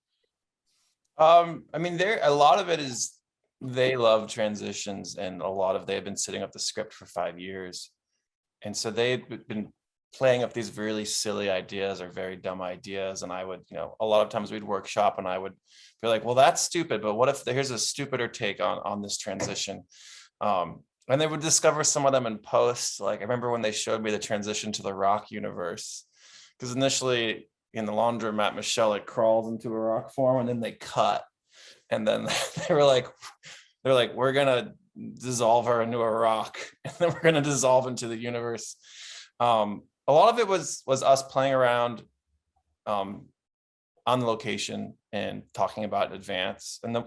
I mean, a lot of it is they love transitions, and they've been setting up the script for 5 years, and so they've been playing up these really silly ideas or very dumb ideas, and I would, you know, a lot of times we'd workshop and I would be like, well, that's stupid, but what if here's a stupider take on this transition, and they would discover some of them in post. Like I remember when they showed me the transition to the Rock universe, because initially in the laundromat, Michelle like crawls into a rock form and then they cut. And then they're like, we're gonna dissolve her into a rock, and then we're gonna dissolve into the universe. A lot of it was us playing around on the location and talking about in advance. And it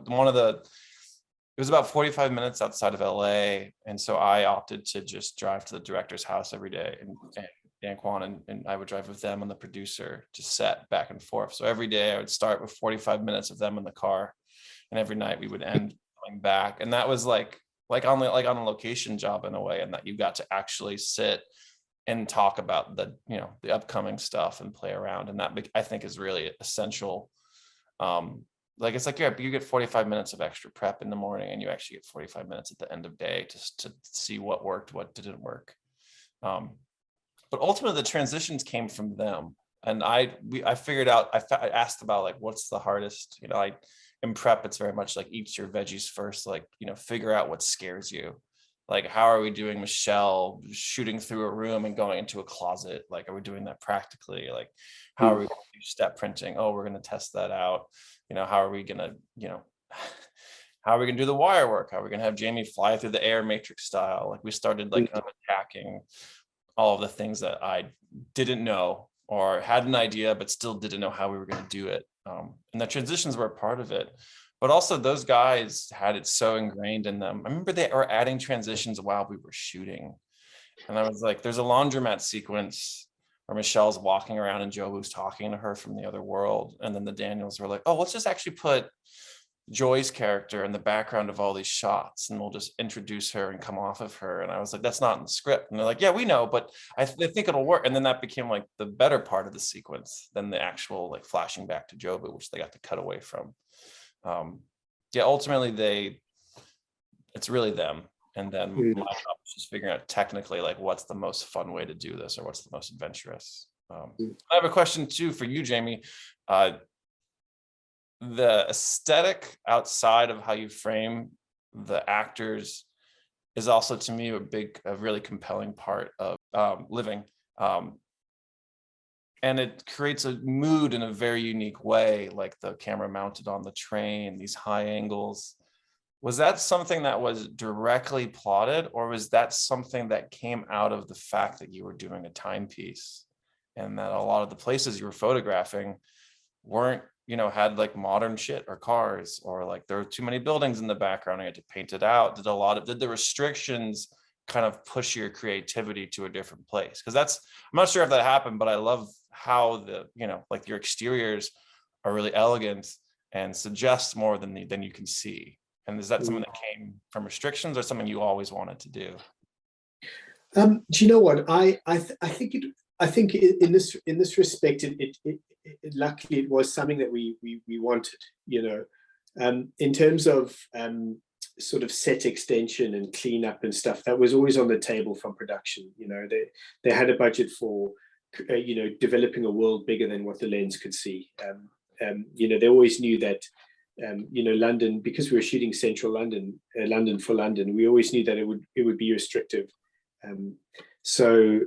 was about 45 minutes outside of LA. And so I opted to just drive to the director's house every day, and Dan Kwan and I would drive with them and the producer, just set back and forth. So every day I would start with 45 minutes of them in the car, and every night we would end going back. And that was like on a location job in a way, and that you got to actually sit and talk about the upcoming stuff and play around. And that I think is really essential. Like it's like, yeah, you get 45 minutes of extra prep in the morning, and you actually get 45 minutes at the end of day to see what worked, what didn't work. But ultimately the transitions came from them. And I figured out, I asked about like, what's the hardest, you know, in prep, it's very much like eat your veggies first, like, you know, figure out what scares you. Like, how are we doing Michelle shooting through a room and going into a closet? Like, are we doing that practically? Like, how are we going to do step printing? Oh, we're going to test that out. You know, how are we going to, you know, how are we going to do the wire work? How are we going to have Jamie fly through the air matrix style? Like, we started like kind of attacking all of the things that I didn't know or had an idea, but still didn't know how we were going to do it. And the transitions were a part of it. But also those guys had it so ingrained in them. I remember they were adding transitions while we were shooting. And I was like, there's a laundromat sequence where Michelle's walking around and Jobu's talking to her from the other world. And then the Daniels were like, oh, let's just actually put Joy's character in the background of all these shots, and we'll just introduce her and come off of her. And I was like, that's not in the script. And they're like, yeah, we know, but I think it'll work. And then that became like the better part of the sequence than the actual like flashing back to Jobu, which they got to cut away from. Yeah, ultimately it's really them. And then my job is just figuring out technically like what's the most fun way to do this, or what's the most adventurous. I have a question too for you, Jamie. The aesthetic outside of how you frame the actors is also, to me, a really compelling part of living. And it creates a mood in a very unique way, like the camera mounted on the train, these high angles. Was that something that was directly plotted, or was that something that came out of the fact that you were doing a timepiece and that a lot of the places you were photographing weren't, you know, had like modern shit or cars, or like there were too many buildings in the background, I had to paint it out? Did the restrictions kind of push your creativity to a different place? Because I'm not sure if that happened, but I love how like your exteriors are really elegant and suggest more than you can see. And is that something that came from restrictions, or something you always wanted to do? Do you know what? I think in this respect, it luckily it was something that we wanted. You know, in terms of sort of set extension and cleanup and stuff, that was always on the table from production. You know, they had a budget for developing a world bigger than what the lens could see. You know, they always knew that. You know, London, because we were shooting central London, London for London, we always knew that it would be restrictive. So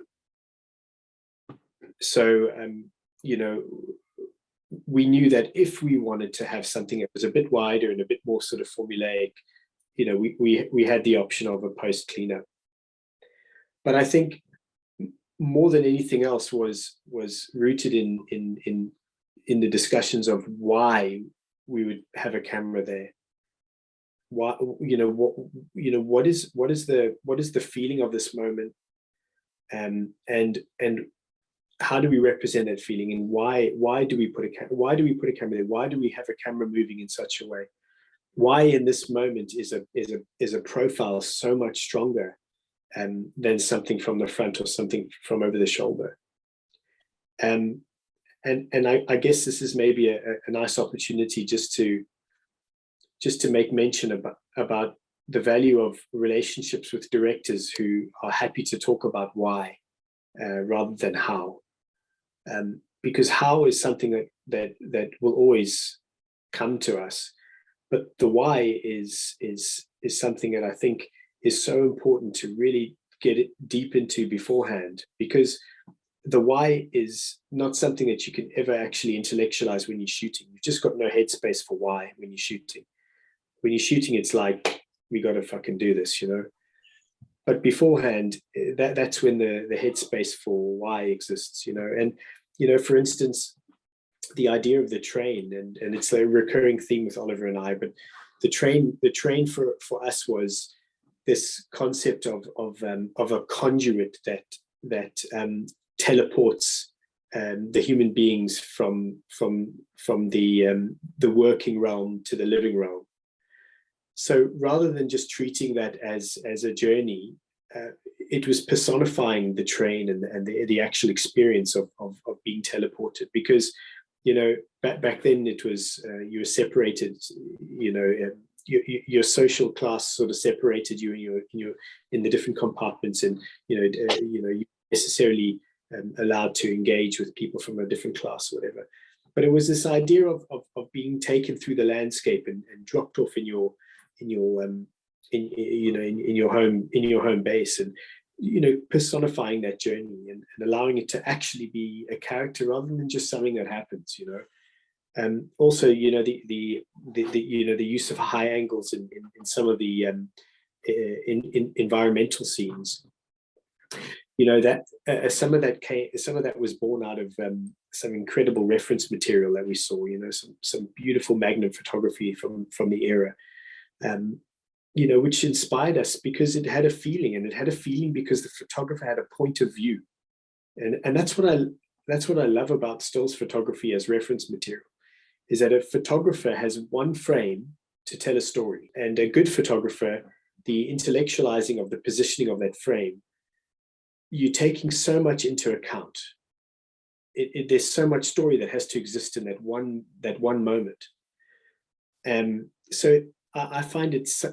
you know, we knew that if we wanted to have something that was a bit wider and a bit more sort of formulaic, you know, we had the option of a post cleanup. But I think more than anything else was rooted in the discussions of why we would have a camera there. Why, what is the feeling of this moment, and how do we represent that feeling, and why do we put a camera there? Why do we have a camera moving in such a way? Why in this moment is a profile so much stronger than something from the front or something from over the shoulder? And I guess this is maybe a nice opportunity just to make mention about the value of relationships with directors who are happy to talk about why rather than how, because how is something that will always come to us, but the why is something that I think is so important to really get it deep into beforehand, because the why is not something that you can ever actually intellectualize when you're shooting. You've just got no headspace for why when you're shooting. When you're shooting, it's like, we got to fucking do this, you know. But beforehand, that's when the headspace for why exists, you know. And, you know, for instance, the idea of the train, and it's a recurring theme with Oliver and I, but the train for us was this concept of a conduit that teleports the human beings from the working realm to the living realm. So rather than just treating that as a journey, it was personifying the train and the actual experience of being teleported. Because, you know, back then it was you were separated, you know, your social class sort of separated you in the different compartments, and you necessarily allowed to engage with people from a different class or whatever. But it was this idea of being taken through the landscape and dropped off in your home base, and, you know, personifying that journey and allowing it to actually be a character rather than just something that happens, you know. Also, you know, the use of high angles in some of the in environmental scenes, you know, that some of that was born out of some incredible reference material that we saw, you know, some beautiful Magnum photography from the era, you know, which inspired us because it had a feeling, and it had a feeling because the photographer had a point of view, and that's what I love about stills photography as reference material, is that a photographer has one frame to tell a story, and a good photographer, the intellectualizing of the positioning of that frame, you're taking so much into account. There's so much story that has to exist in that one moment, and so I find it's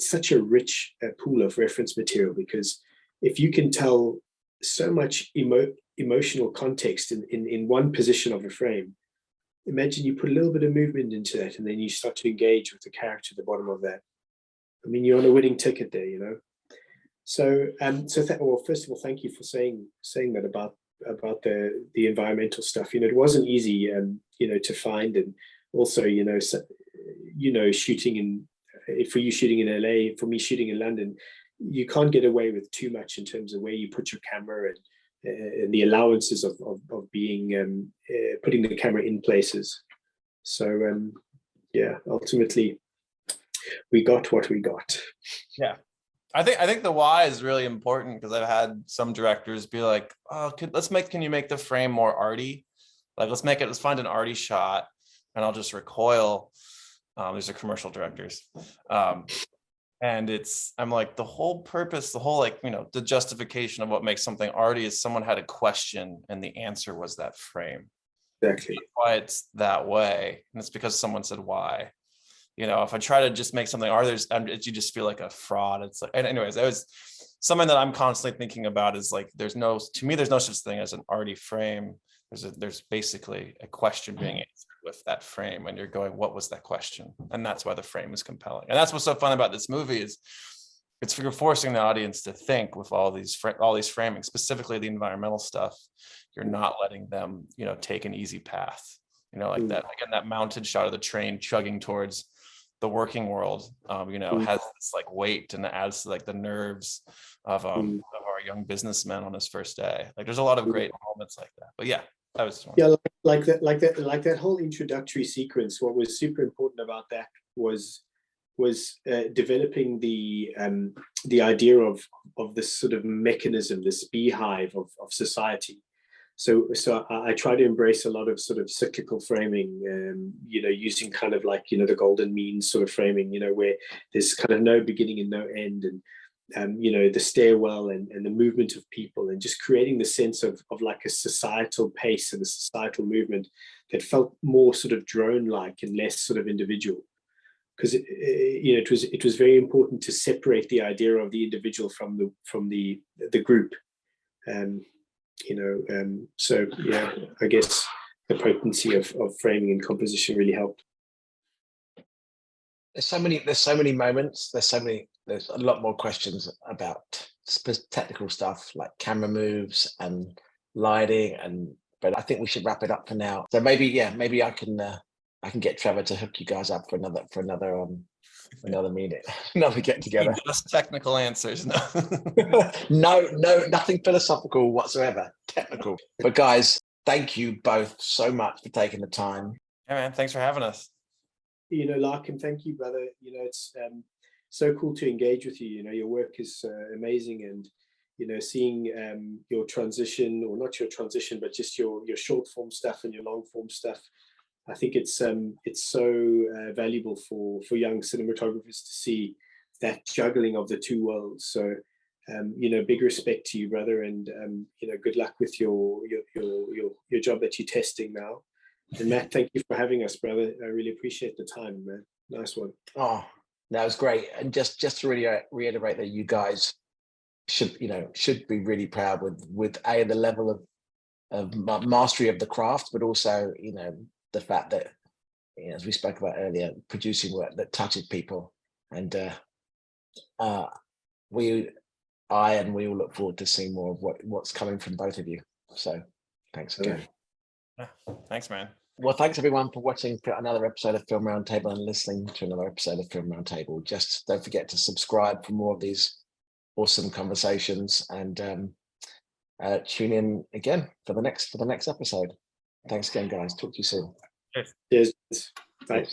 such a rich pool of reference material, because if you can tell so much emotional context in one position of a frame, imagine you put a little bit of movement into that, and then you start to engage with the character at the bottom of that. I mean, you're on a winning ticket there, you know. So, first of all, thank you for saying that about the environmental stuff. You know, it wasn't easy, you know, to find, and also, you know, shooting in for you shooting in LA, for me shooting in London, you can't get away with too much in terms of where you put your camera and the allowances of being putting the camera in places. So yeah, ultimately we got what we got. Yeah. I think the why is really important, because I've had some directors be like, oh, can you make the frame more arty? Like, let's find an arty shot and I'll just recoil. These are commercial directors. And I'm like, the whole purpose, the whole, like, the justification of what makes something arty is someone had a question and the answer was that frame. Exactly. That's why it's that way. And it's because someone said why. If I try to just make something arty, you just feel like a fraud. It's like, and anyways, it was something that I'm constantly thinking about, is like, there's no such thing as an arty frame. There's basically a question being answered with that frame, and you're going, what was that question? And that's why the frame is compelling. And that's what's so fun about this movie, is you're forcing the audience to think with all these framing, specifically the environmental stuff. You're not letting them, take an easy path, like that, again, that mounted shot of the train chugging towards the working world, has this like weight, and it adds to like the nerves of our young businessman on his first day. Like, there's a lot of great moments like that. But yeah, that was one. Yeah, like that whole introductory sequence. What was super important about that was developing the idea of this sort of mechanism, this beehive of society. So I try to embrace a lot of sort of cyclical framing, using kind of like, the golden mean sort of framing, where there's kind of no beginning and no end, and the stairwell and the movement of people, and just creating the sense of like a societal pace and a societal movement that felt more sort of drone-like and less sort of individual. Because it was very important to separate the idea of the individual from the group. So yeah, I guess the potency of framing and composition really helped. There's so many moments. There's a lot more questions about technical stuff like camera moves and lighting, but I think we should wrap it up for now. So maybe I can get Trevor to hook you guys up for another meeting, another get together. Just technical answers. No, nothing philosophical whatsoever. Technical. But guys, thank you both so much for taking the time. Yeah, man. Thanks for having us. Larkin, thank you, brother. It's so cool to engage with you. Your work is amazing, and seeing your transition, or not your transition, but just your short form stuff and your long form stuff. I think it's so valuable for young cinematographers to see that juggling of the two worlds. So big respect to you, brother, and good luck with your job that you're testing now. And Matt, thank you for having us, brother. I really appreciate the time, man. Nice one. Oh, that was great. And just to really reiterate that you guys should be really proud with the level of mastery of the craft, but also the fact that, as we spoke about earlier, producing work that touches people. And we all look forward to seeing more of what's coming from both of you. So thanks again. Yeah. Thanks, man. Well, thanks everyone for watching another episode of Film Roundtable and listening to another episode of Film Roundtable. Just don't forget to subscribe for more of these awesome conversations, and tune in again for the next episode. Thanks again, guys. Talk to you soon. Cheers. Bye.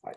Bye.